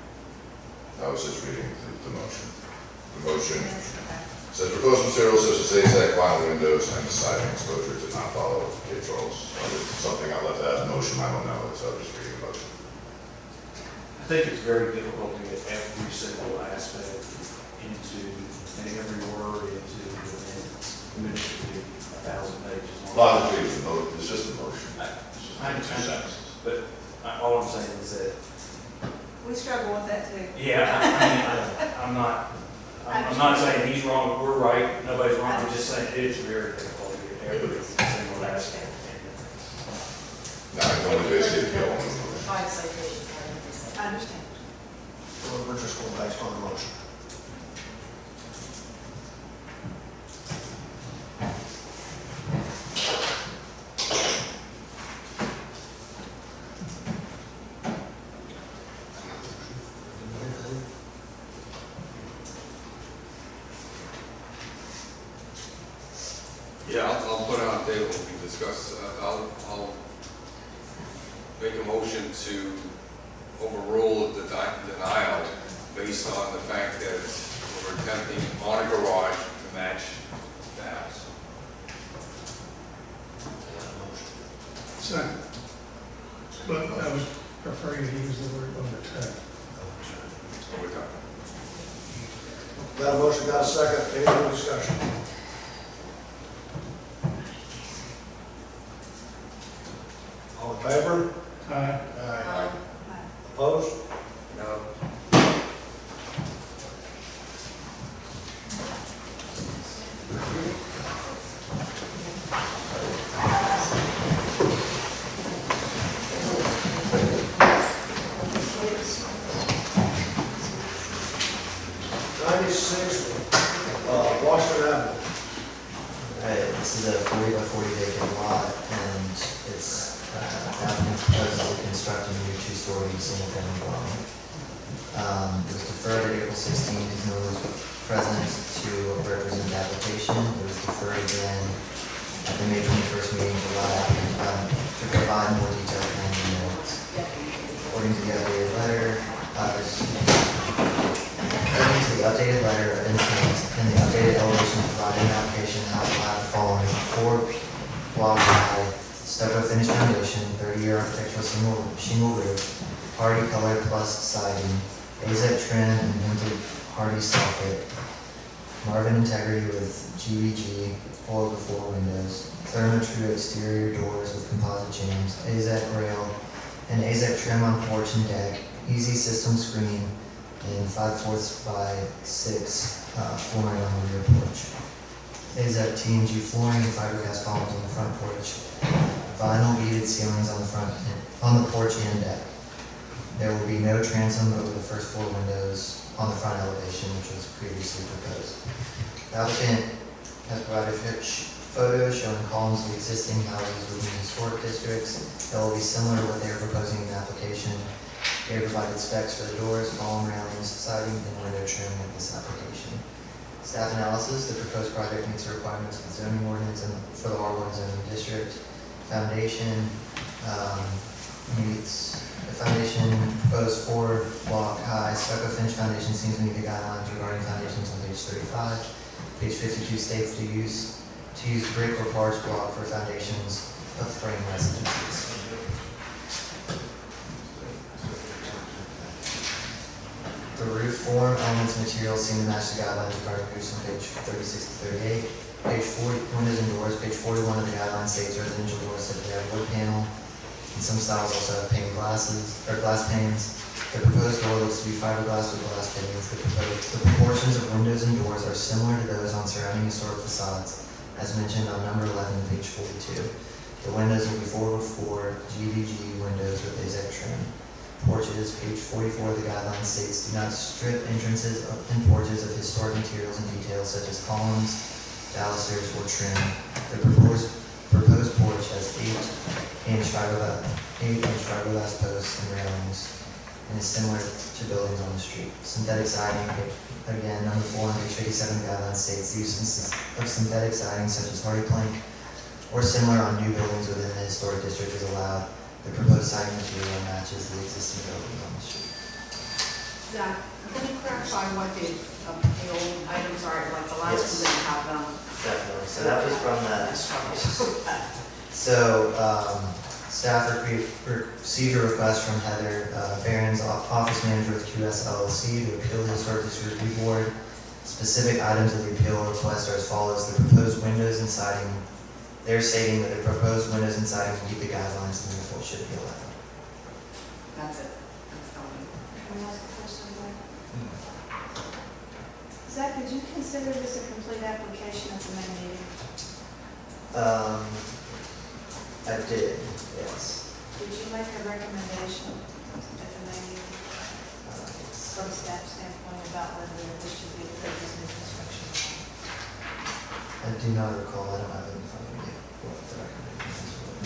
I was just reading the motion. The motion says proposed materials such as AZAC vinyl windows and the siding exposure did not follow Cape Charles. Something I left out of the motion, I don't know, so I'm just reading the motion. I think it's very difficult to get every single aspect into, and every word into the minutes. The minutes should be 1,000 pages long. Logically, it's just a motion. It's just I two understand, sentences. but all I'm saying is that, We struggle with that too. yeah, I'm not saying he's wrong, we're right, nobody's wrong, I'm just saying it's very difficult to get every single aspect. No, I can only basically appeal on the motion. 5 citations are in this. I understand. We're just going based on the motion. Yeah, I'll put it on the table and we discuss. I'll make a motion to overrule the denial based on the fact that we're attempting on a garage to match the house. Second. But I would prefer you to use the word overturn. Over time. Got a motion, got a second, any more discussion? All in favor? Aye. Opposed? No. Washington Avenue. Right, this is a 40 by 40 vacant lot, and it's, applicant proposes to construct a new 2-story single-family dwelling. It was deferred at April 16th, because no one was present to represent the application. It was deferred again at the May 21st meeting to allow to provide more detailed planning notes. According to the updated letter, according to the updated letter of intent and the updated elevation provided in the application, outlined the following: 4 block high, stucco finished foundation, 30-year architectural shingle roof, hardy color plus siding, AZEK trim and vented hardy soffit, Marvin integrity with GVG, all of the 4 windows, Therma-Tru exterior doors with composite jambs, AZEK rail, and AZEK trim on porch and deck, easy system screen, and 5/4 by 6 flooring on the rear porch. AZEK TNG flooring and fiberglass columns on the front porch, vinyl beaded ceilings on the front, on the porch and deck. There will be no transom over the first 4 windows on the front elevation, which was previously proposed. The applicant has provided photos showing columns of existing houses within historic districts that will be similar to what they are proposing in the application. They have provided specs for the doors, column railings, siding, and window trim with this application. Staff analysis, the proposed project meets the requirements of the zoning ordinance and for the R1 zoning district. Foundation, the foundation proposed 4-block high stucco finish foundation seems to meet the guidelines regarding foundations on page 35. Page 52 states to use brick or barge block for foundations of frame residences. The roof form, elements, materials seem to match the guidelines regarding roofs on page 36 to 38. Page 40, windows and doors, page 41 of the guidelines states residential doors typically have wood panel, and some styles also have pane glasses, or glass panes. The proposed door looks to be fiberglass with glass panes. The proportions of windows and doors are similar to those on surrounding historic facades, as mentioned on number 11, page 42. The windows will be 4x4 GVG windows with AZEK trim. Porches, page 44 of the guidelines states, do not strip entrances and porches of historic materials and details such as columns, balusters, or trim. The proposed porch has 8-inch fiberglass posts and railings, and is similar to buildings on the street. Synthetic siding, again, number 4 on page 57 guidelines states the use of synthetic siding such as hardy plank or similar on new buildings within the historic district is allowed. The proposed siding material matches the existing buildings on the street. Zach, can you clarify what the appeal items are, like the last one didn't have them? Definitely. So that was from the. So staff received a request from Heather Barron's office manager with QS LLC to appeal the Historic District Review Board. Specific items of the appeal request are as follows: the proposed windows and siding. They're stating that the proposed windows and siding meet the guidelines and therefore should be allowed. That's it. That's all. Can I ask a question, Mike? Zach, did you consider this a complete application at the May meeting? I did, yes. Did you make a recommendation at the May meeting from a staff standpoint about whether this should be the purpose of construction? I do not recall, I don't have it in front of me, what the recommendations were.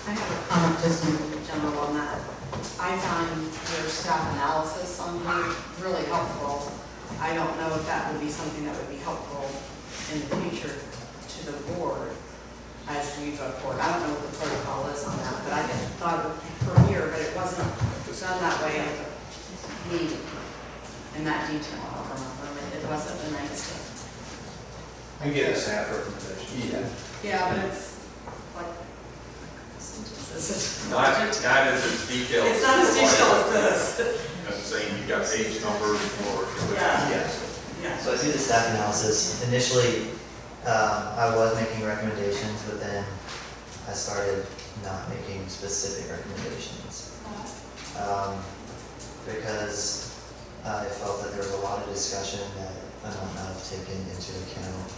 I have a comment just in general on that. I found your staff analysis on here really helpful. I don't know if that would be something that would be helpful in the future to the board as we go forward. I don't know what the protocol is on that, but I had thought of it for here, but it wasn't done that way at the meeting in that detail. It wasn't the nice stuff. I get a staff recommendation. Yeah, but it's like, this is Not as detailed. It's not as detailed as this. I'm saying you got page numbers or. Yeah. Yeah. So I see the staff analysis. Initially, I was making recommendations, but then I started not making specific recommendations. Because I felt that there was a lot of discussion that I might not have taken into account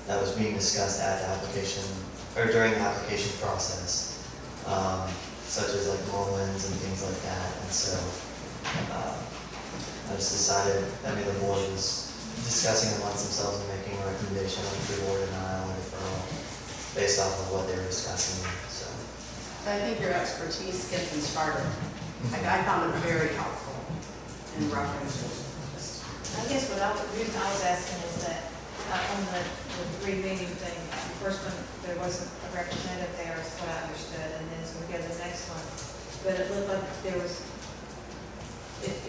that was being discussed at the application, or during the application process, such as like Mullins and things like that. And so I just decided, the board was discussing amongst themselves and making a recommendation on approval or denial or deferral based off of what they were discussing, so. I think your expertise gets us started. I found it very helpful in reference to this. I guess the reason I was asking is that on the re-meeting thing, the first one, there wasn't a representative there, is what I understood, and then as we go to the next one. But it looked like there was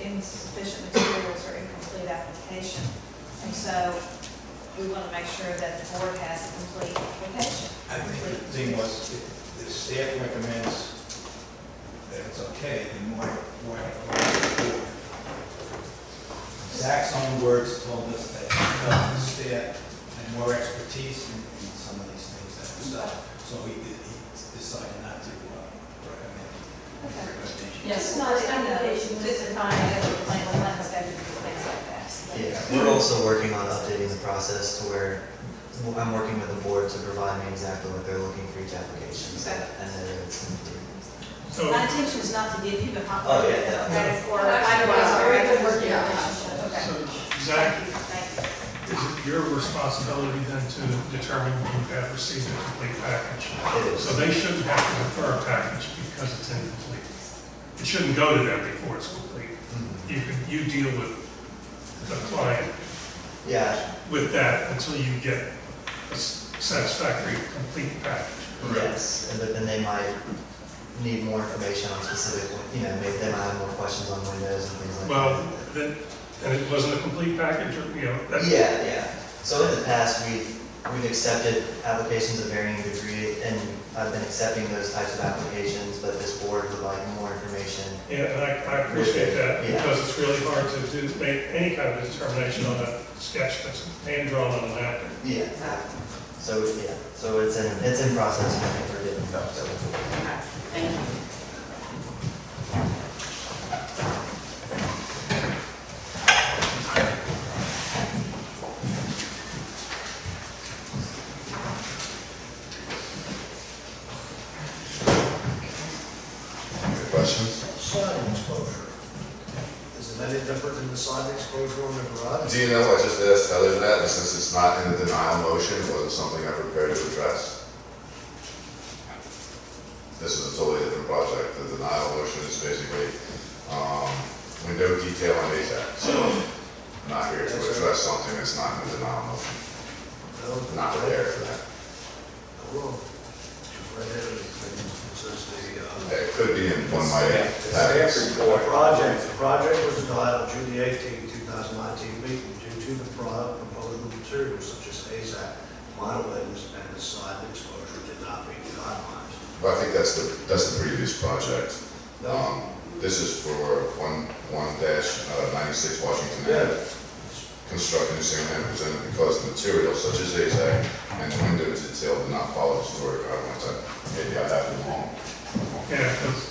insufficient materials or incomplete application. And so we want to make sure that the board has a complete application. I think the thing was, if the staff recommends that it's okay, then why the board? Zach's own words told us that he felt the staff had more expertise in some of these things than himself. So he decided not to recommend recommendation. Yes, not an application, just a kind of landscape and things like that. Yeah, we're also working on updating the process to where I'm working with the board to provide me exactly what they're looking for each application, Okay. and then it's complete. So, My intention is not to give you the hot. Oh, yeah, credit for Otherwise, otherwise, we're working on relationship. Okay. so Zach, Thank you. is it your responsibility then to determine when you have received a complete package? It is. So they shouldn't have to defer a package because it's incomplete. it shouldn't go to them before it's complete. You deal with the client Yeah, with that until you get a satisfactory, complete package. yes, and but then they might need more information on specific, maybe they might have more questions on windows and things like that. Well, then, and it wasn't a complete package, or, that's. Yeah. So in the past, we've accepted applications of varying degree, and I've been accepting those types of applications, but this board would like more information. Yeah, and I appreciate that, Yeah. because it's really hard to make any kind of determination on a sketch that's hand-drawn on a napkin. Yeah. So it's in process, and I think we're getting so. Thank you. Any questions? Siding exposure. Is it any different than the siding exposure on the garage? Do you know, I just asked Heather that, and since it's not in the denial motion, was it something I prepared to address? This is a totally different project. The denial motion is basically, window detail on AZAC. So I'm not here to address something that's not in the denial motion. No? Not prepared for that. Wrong. Right here, it says It could be in one of my packets. the project was denied on June the 18th, 2019 meeting due to the proposed materials such as AZAC, monolimbs, and the siding exposure did not meet the guidelines. Well, I think that's the previous project. This is for 1-96 Washington Ave. Constructed in Salem presented because the materials such as AZAC and the window detail did not follow historic guidelines. Maybe I have them wrong. Yeah, because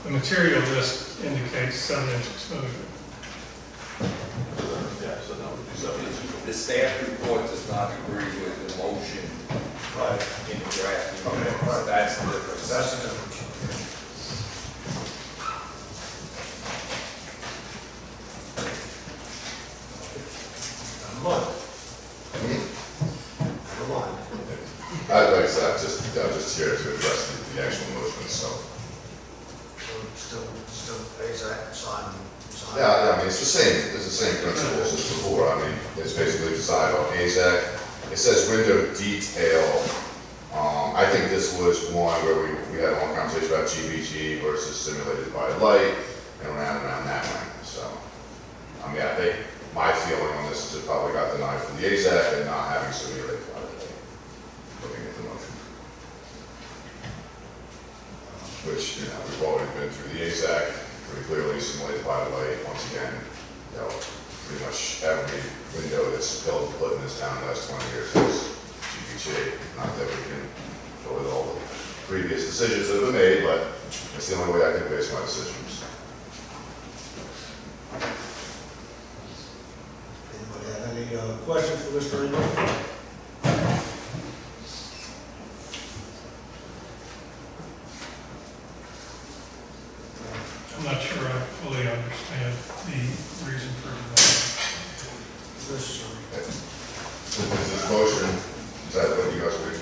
the material list indicates 7-inch exposure. The staff report does not agree with the motion Right. in the draft. Okay, right. That's the difference. That's the difference. Never mind. Never mind. Like I said, I'm just here to address the actual motion itself. So still AZAC siding. Yeah, I mean, it's the same principles as before. I mean, it's basically decided on AZAC. It says window detail. I think this was one where we had a long conversation about GBG versus simulated by light and around that way. So, I mean, I think my feeling on this is it probably got denied for the AZAC and not having simulated by light, looking at the motion. Which, we've already been through the AZAC, pretty clearly simulated by light. Once again, pretty much every window that's built and put in this town in the last 20 years is GBG. Not that we can go with all the previous decisions that have been made, but it's the only way I can base my decisions. Anybody have any questions for Mr. Engel? I'm not sure I fully understand the reason for denying. This, This motion, is that what you guys would?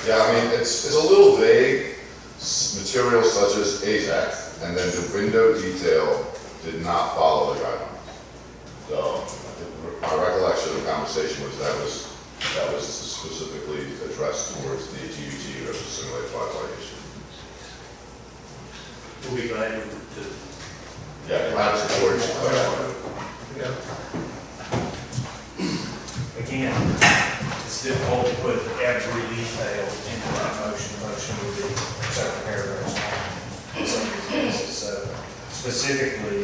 Yeah, I mean, it's a little vague. Materials such as AZAC, and then the window detail did not follow the guidelines. So, my recollection of the conversation was that was specifically addressed towards the GBG versus simulated by light issue. We'll be glad to. Yeah, lab support. Again, it's difficult to put every detail into that motion. The motion would be several paragraphs long in some of these cases. So specifically,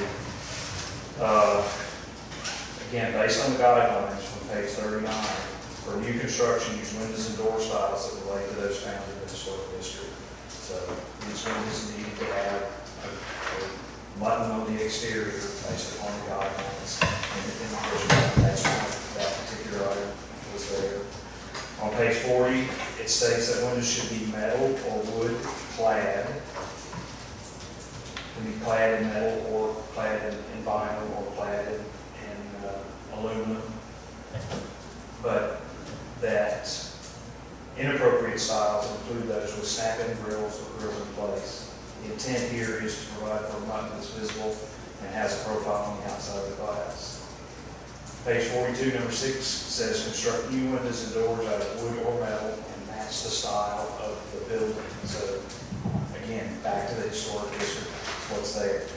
again, based on the guidelines from page 39, for new construction, use windows and door styles that relate to those found in the historic district. So these windows need to have a button on the exterior based upon the guidelines. And that's why that particular item was there. On page 40, it states that windows should be metal or wood clad. Can be clad in metal or clad in vinyl or clad in aluminum. But that inappropriate styles include those with snap-in grills or grills and place. The intent here is to provide for a mount that's visible and has a profile on the outside of the glass. Page 42, number 6 says construct new windows and doors out of wood or metal and match the style of the building. So again, back to the historic district, what's there.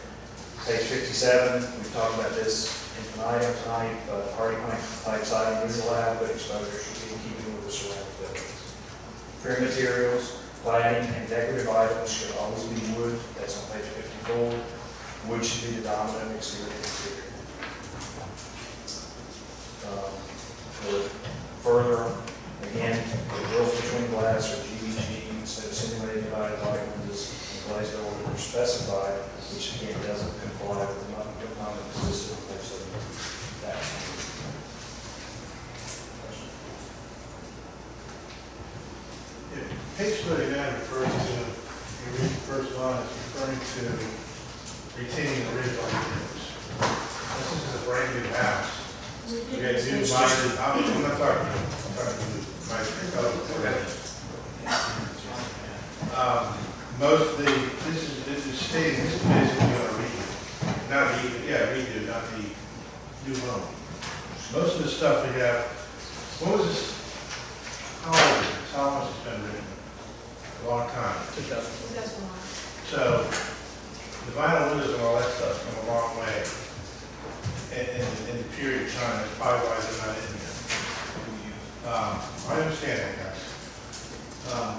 Page 57, we've talked about this infinitum tonight, but hardy plank type siding is allowed, but exposure should be in keeping with the surrounding buildings. Trim materials, cladding, and decorative items should always be wood. That's on page 54. Wood should be the dominant exterior material. Further, again, the grills between glass or GVG instead of simulated divided light windows and glazed doors are specified, which again doesn't comply with the non-existent force of that. Page 39 refers to, you read the first line, it's referring to retaining the ridge on the windows. This is a brand new house. You got new minor, I'm not talking to my, most of the, this is stating, this is basically going to redo, not redo, not the new home. Most of the stuff we have, what was this, how old is this, how much has been written? A long time. 2001. So, the vinyl windows and all that stuff's come a long way in the period of time. That's probably why they're not in there. I understand that, guys.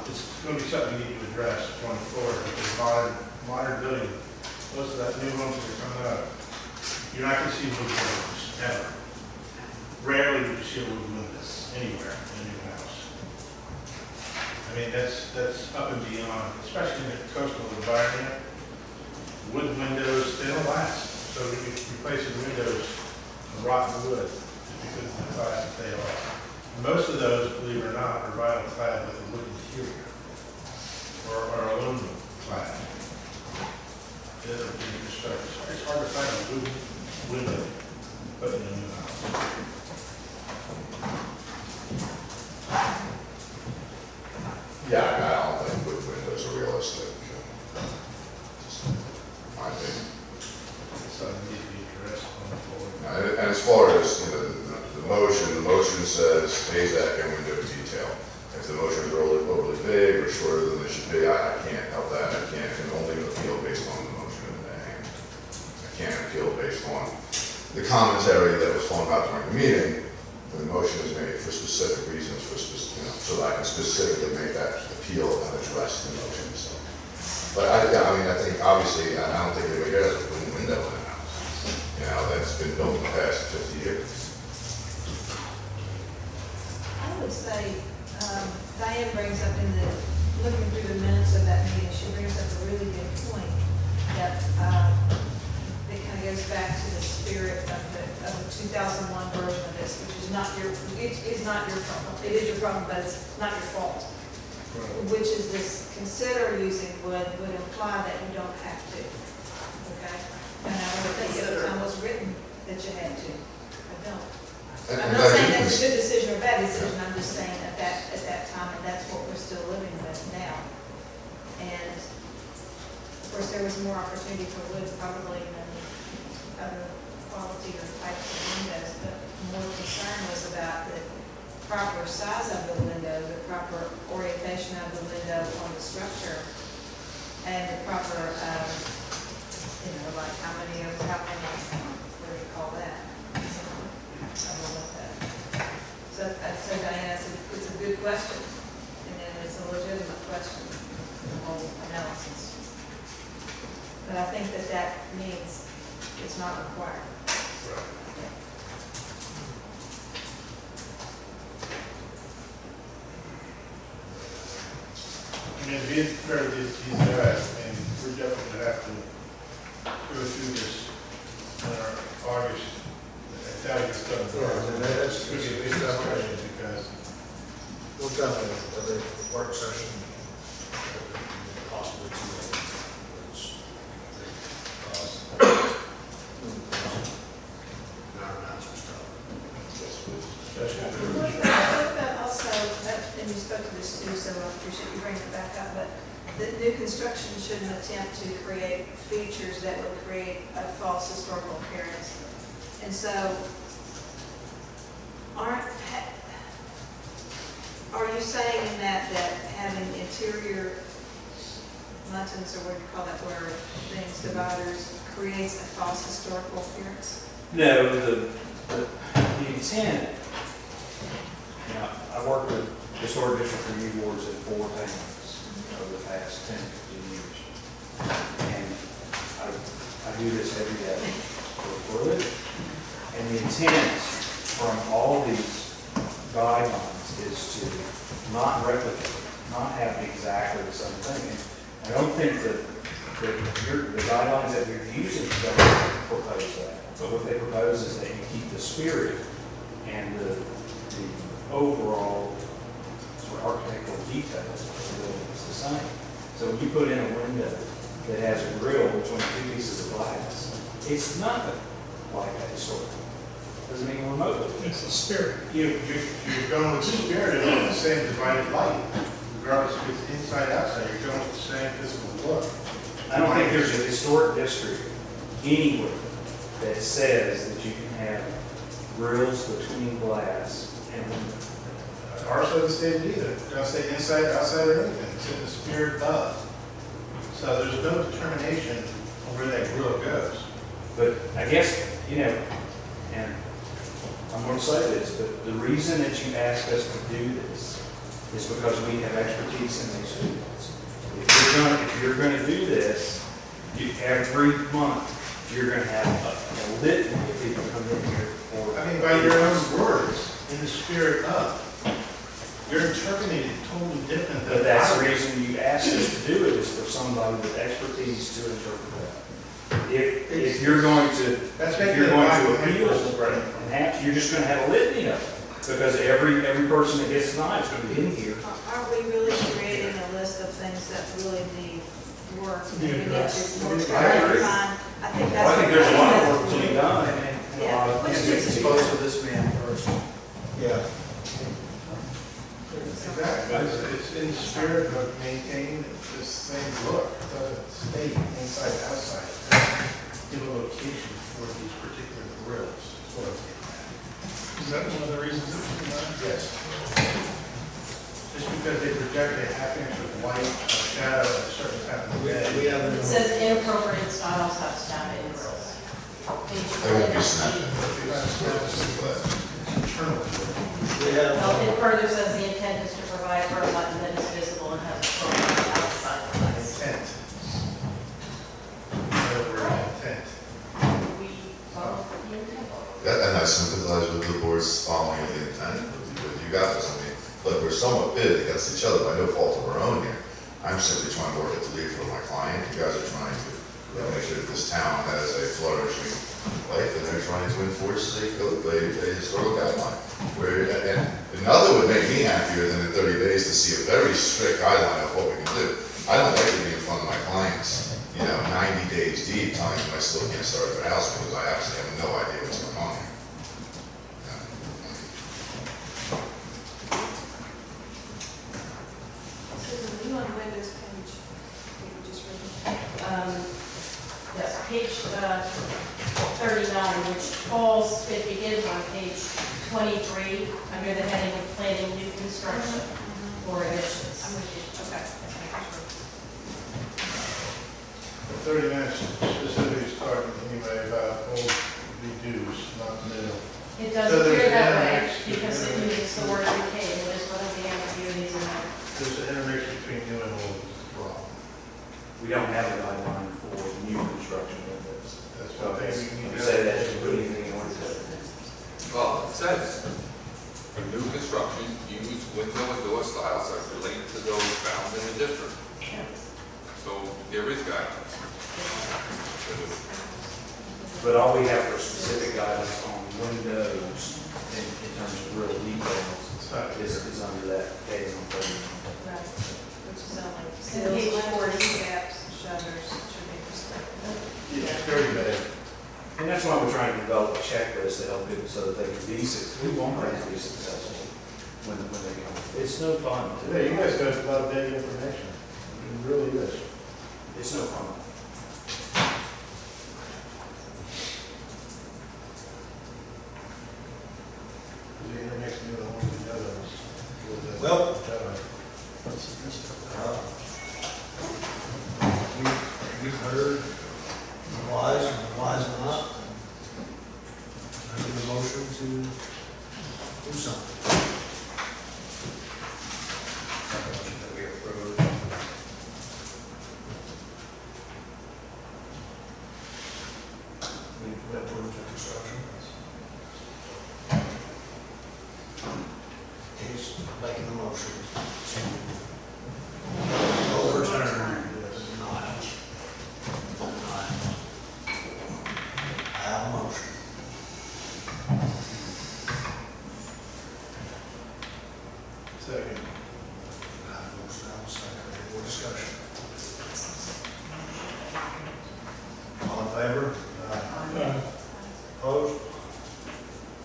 It's going to be something we need to address going forward because modern building, most of that new homes that are coming up, you're not going to see wood windows, ever. Rarely do you see wood windows anywhere in a new house. I mean, that's up and beyond, especially in the coastal environment. Wood windows, they don't last. So we replace the windows with rotten wood because of the class that they are. Most of those, believe it or not, are vinyl clad with a wood interior or aluminum clad. It's hard to find a wood window put in a new house. Yeah, I don't think wood windows are realistic. Just my opinion. Something needs to be addressed going forward. And as far as, the motion says AZAC and window detail. If the motion is overly big or shorter than they should be, I can't help that. I can only appeal based on the motion at hand. I can't appeal based on the commentary that was flung out during the meeting. The motion is made for specific reasons, so that I can specifically make that appeal and address the motion. So. But I think obviously, I don't think anybody here has a wooden window in the house. That's been built in the past 50 years. I would say, Diane brings up looking through the minutes of that meeting, she brings up a really good point that it kind of goes back to the spirit of the 2001 version of this, which is not your problem. It is your problem, but it's not your fault. Right. Which is this, consider using would imply that you don't have to, okay? And I don't think at the time it was written that you had to. I don't. I'm not saying that's a good decision or a bad decision, I'm just saying at that time, and that's what we're still living with now. And of course, there was more opportunity for wood probably than other quality or types of windows, but more concern was about the proper size of the window, the proper orientation of the window on the structure, and the proper, like how many, what do you call that? So Diana, it's a good question, and it's a legitimate question, the whole analysis. But I think that means it's not required. I mean, to be fair to these guys, and we're definitely going to have to go through this in our August. That's going to be at least that question because We'll definitely have a work session, possibly two What about also and you spoke to this too, so I appreciate you bringing it back up, but the new construction shouldn't attempt to create features that would create a false historical appearance. And so, are you saying in that having interior muntins, or what do you call that word, things, dividers, creates a false historical appearance? No, the intent, I worked with historic district review boards in 4 towns over the past 10, 15 years. And I do this every day for a living. And the intent from all these guidelines is to not replicate, not have exactly the same thing. And I don't think that the guidelines that we're using don't propose that. But what they propose is that you keep the spirit and the overall sort of architectural details of the building is the same. So when you put in a window that has a grill between 2 pieces of glass, it's nothing like that historical. Doesn't even remotely. It's the spirit. You're going with the spirit of the same divided light, regardless if it's inside, outside, you're going with the same physical look. I don't think there's a historic district anywhere that says that you can have grills between glass and windows. Ours doesn't say it either. It doesn't say inside, outside, or anything. It's in the spirit of. So there's no determination of where that grill goes. But I guess, and I'm going to say this, but the reason that you asked us to do this is because we have expertise in these fields. If you're going to do this, every month you're going to have a litany of people come in here for. I mean, by your own words, in the spirit of. You're interpreting it totally different than. But that's the reason you asked us to do it, is for somebody with expertise to interpret that. If you're going to, appeal, and you're just going to have a litany of them, because every person that gets tonight is going to be in here. Aren't we really creating a list of things that really need work? We need to work on. I think that's. I think there's a lot of work to be done, and a lot of Let's things just to be done. of this man first. Yeah. Exactly. It's in the spirit of maintaining the same look, state inside, outside. Give a location for these particular grills. That's what I'm getting at. Is that one of the reasons it was denied? Yes. Just because they project a half inch of light, a shadow, at a certain time of day. It says inappropriate styles have staff in grills. They won't be snapping. Internally. Well, it further says the intent is to provide for a button that is visible and has a profile outside the glass. Intent. Intent. We follow the intent. And I sympathize with the board's following of the intent with you guys. I mean, look, we're somewhat pitted against each other by no fault of our own here. I'm simply trying to work at the lead for my client. You guys are trying to make sure that this town has a flourishing life, and they're trying to enforce a historical guideline. And nothing would make me happier than in 30 days to see a very strict guideline of what we can do. I don't like to be in front of my clients, 90 days deep, telling them I still can't start their house because I actually have no idea what's going on here. Susan, are you on Windows page? You were just reading. Yes, page 39, which falls, it begins on page 23, under the heading of planning new construction or additions. I'm with you. Okay. 30 minutes specifically talking anyway about old redos, not new. It So doesn't there's appear that an way, intermix because it between- uses the word decay, and is one of the ambiguities in there. There's an intermix between new and old as well. We don't have a guideline for new construction windows. That's what I think we need You to. say that you put anything in order to. Well, it says, for new construction, use window and door styles that relate to those found in the district. So there is guidance. But all we have are specific guidance on windows in terms of real details is under that heading on 30. Right. Which is only And page sills, 40. windows, gaps, shutters, should be respected. It's very bad. And that's why we're trying to develop a checklist to help people so that they can be successful. We want them to be successful. when they come. It's no fun. Yeah, you guys got a lot of big information. It really is. It's no fun. The internet's new, I want to know those. Well, you've heard the whys and the whys not. I need a motion to do something. Motion that we approve. We approve the construction. He's making the motion to overturn the denial. I have a motion. Second. I have a motion, I have a second. Any more discussion? All in favor? Opposed?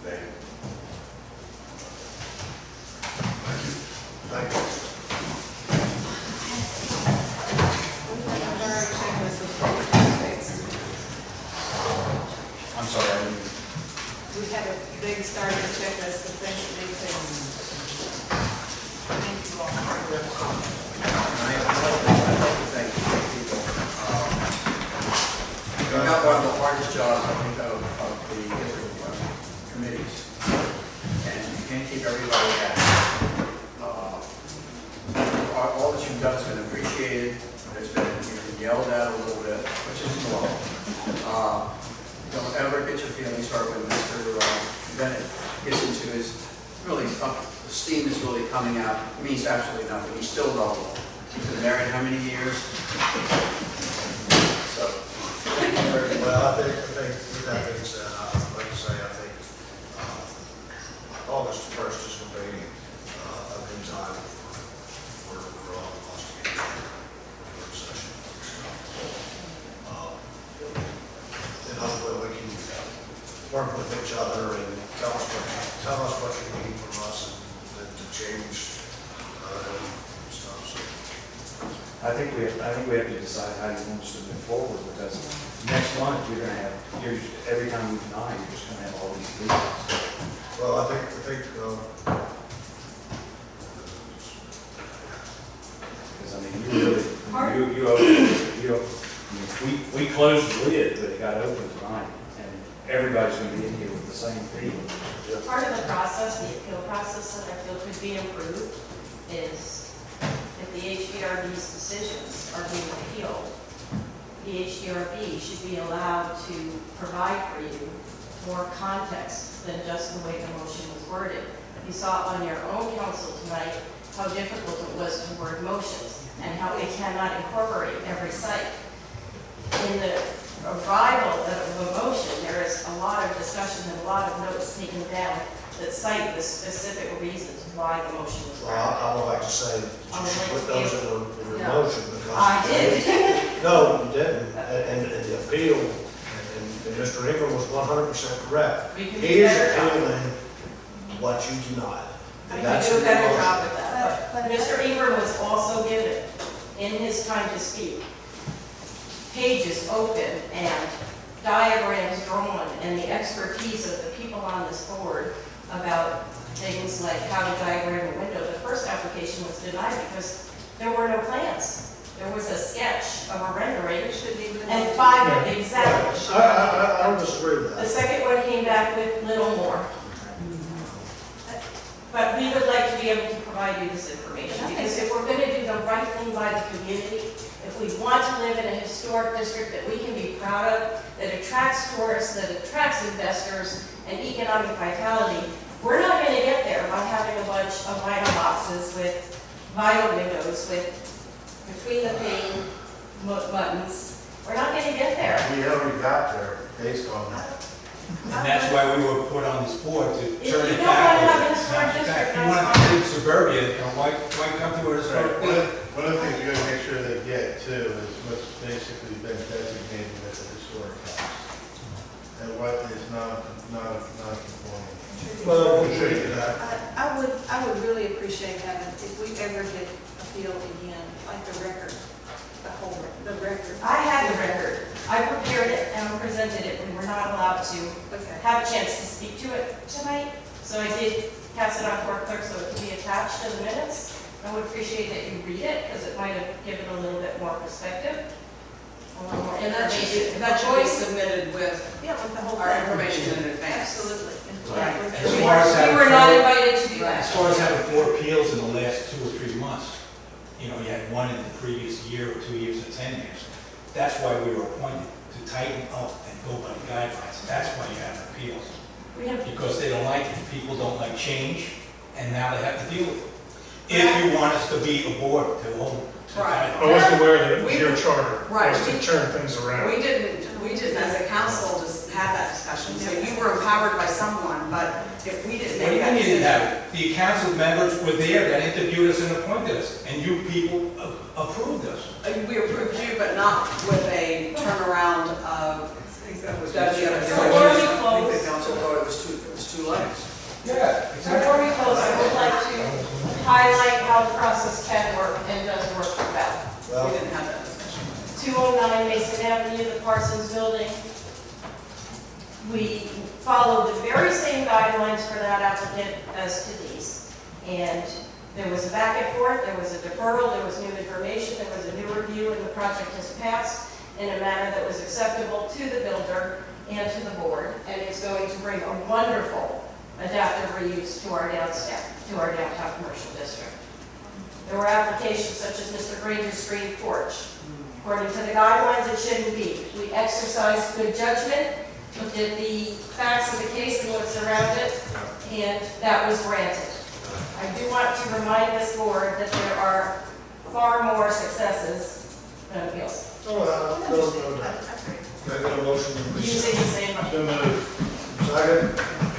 Nay. Thank you. I'm sorry, I didn't. We have a big starting checklist of things that need to be. Thank you all. We've got one of the hardest jobs, I think, of the different committees. And you can't keep everybody happy. All that you've done has been appreciated. It's been yelled at a little bit, which is normal. Don't ever get your feelings hurt when Mr. Bennett gets into his really, the steam is really coming out. It means absolutely nothing. He's still lovable. He's been married how many years? So, thank you very much. Well, I think with that being said, I'd like to say, I think August 1st is going to be a good time for all of us to get into work session. And hopefully we can work with each other and tell us what you need from us and to change stuff. So, I think we have to decide how you want us to move forward, because next month you're gonna have, every time we deny, you're just gonna have all these leaks. well, I think Because I mean, we closed the lid, but it got open tonight, and everybody's gonna be in here with the same feeling. Part of the process, the appeal process that I feel could be improved is if the HDRB's decisions are being appealed, the HDRB should be allowed to provide for you more context than just the way the motion was worded. You saw on your own council tonight how difficult it was to word motions and how they cannot incorporate every site. In the arrival of a motion, there is a lot of discussion and a lot of notes taken down that cite the specific reasons why the motion was well, worded. I would like to say that you should put those in your No. motion because. I did. No, you didn't. And the appeal, and Mr. Ingram was 100% correct. We can He do a is better job. appealing what you denied. We And can that's do a the better motion. job with that. But Mr. Ingram was also given, in his time to speak, pages open and diagrams drawn and the expertise of the people on this board about things like how to diagram a window. The first application was denied because there were no plans. There was a sketch of a rendering and five, exactly. I don't disagree with The that. second one came back with little more. But we would like to be able to provide you this information, because if we're gonna do the right thing by the community, if we want to live in a historic district that we can be proud of, that attracts tourists, that attracts investors and economic vitality, we're not gonna get there by having a bunch of vinyl boxes with vinyl windows with between the pane buttons. We're not gonna get there. We already got there based on that. And that's why we were put on this board, to If turn you it don't back. want to have a historic district, If you that's want to do suburbia, why come to a historic One district? one of the things you gotta make sure they get too is what's basically been designated as a historic house. And what is non-conforming. Well, we'll show you that. I would really appreciate having, if we ever get appeal again, like the record, the record. I have the record. I prepared it and presented it. We were not allowed to Okay. have a chance to speak to it tonight, so I did pass it on to our clerk so it can be attached to the minutes. I would appreciate that you read it, because it might have given a little bit more perspective, a little more And that information. should be submitted with Yeah, with the whole. our thing. information in advance. Absolutely. Right. And- As far as We were not invited to do that. As far as having 4 appeals in the last 2 or 3 months, you know, you had one in the previous year or 2 years or 10 years. That's why we were appointed, to tighten up and go by the guidelines. That's why you have appeals. We have, Because they don't like it. People don't like change, and now they have to deal with it. If you want us to be a board to hold to Right. I guidelines. wasn't aware that it was your charter, Right. was to turn things around. We didn't as a council just have that discussion, so you were empowered by someone, but if we didn't What do make you that mean you didn't decision. have it? The council members were there that interviewed us and appointed us, and you people approved us. We approved you, but not with a turnaround of, That's the other Before we I think close, the council thought it was too light. Yeah, before we close, I would like to highlight how the process can work and does work well. Well, we didn't have that discussion. 209 Mason Avenue, the Parsons Building. We followed the very same guidelines for that applicant as to these. And there was a back and forth, there was a deferral, there was new information, there was a new review, and the project has passed in a manner that was acceptable to the builder and to the board, and it's going to bring a wonderful adaptive reuse to our downtown commercial district. There were applications such as Mr. Granger's screen porch. According to the guidelines, it shouldn't be. We exercised good judgment, looked at the facts of the case and what's around it, and that was granted. I do want to remind this board that there are far more successes than appeals. no doubt. Can I get a motion to recess? Using the same. So moved. Second?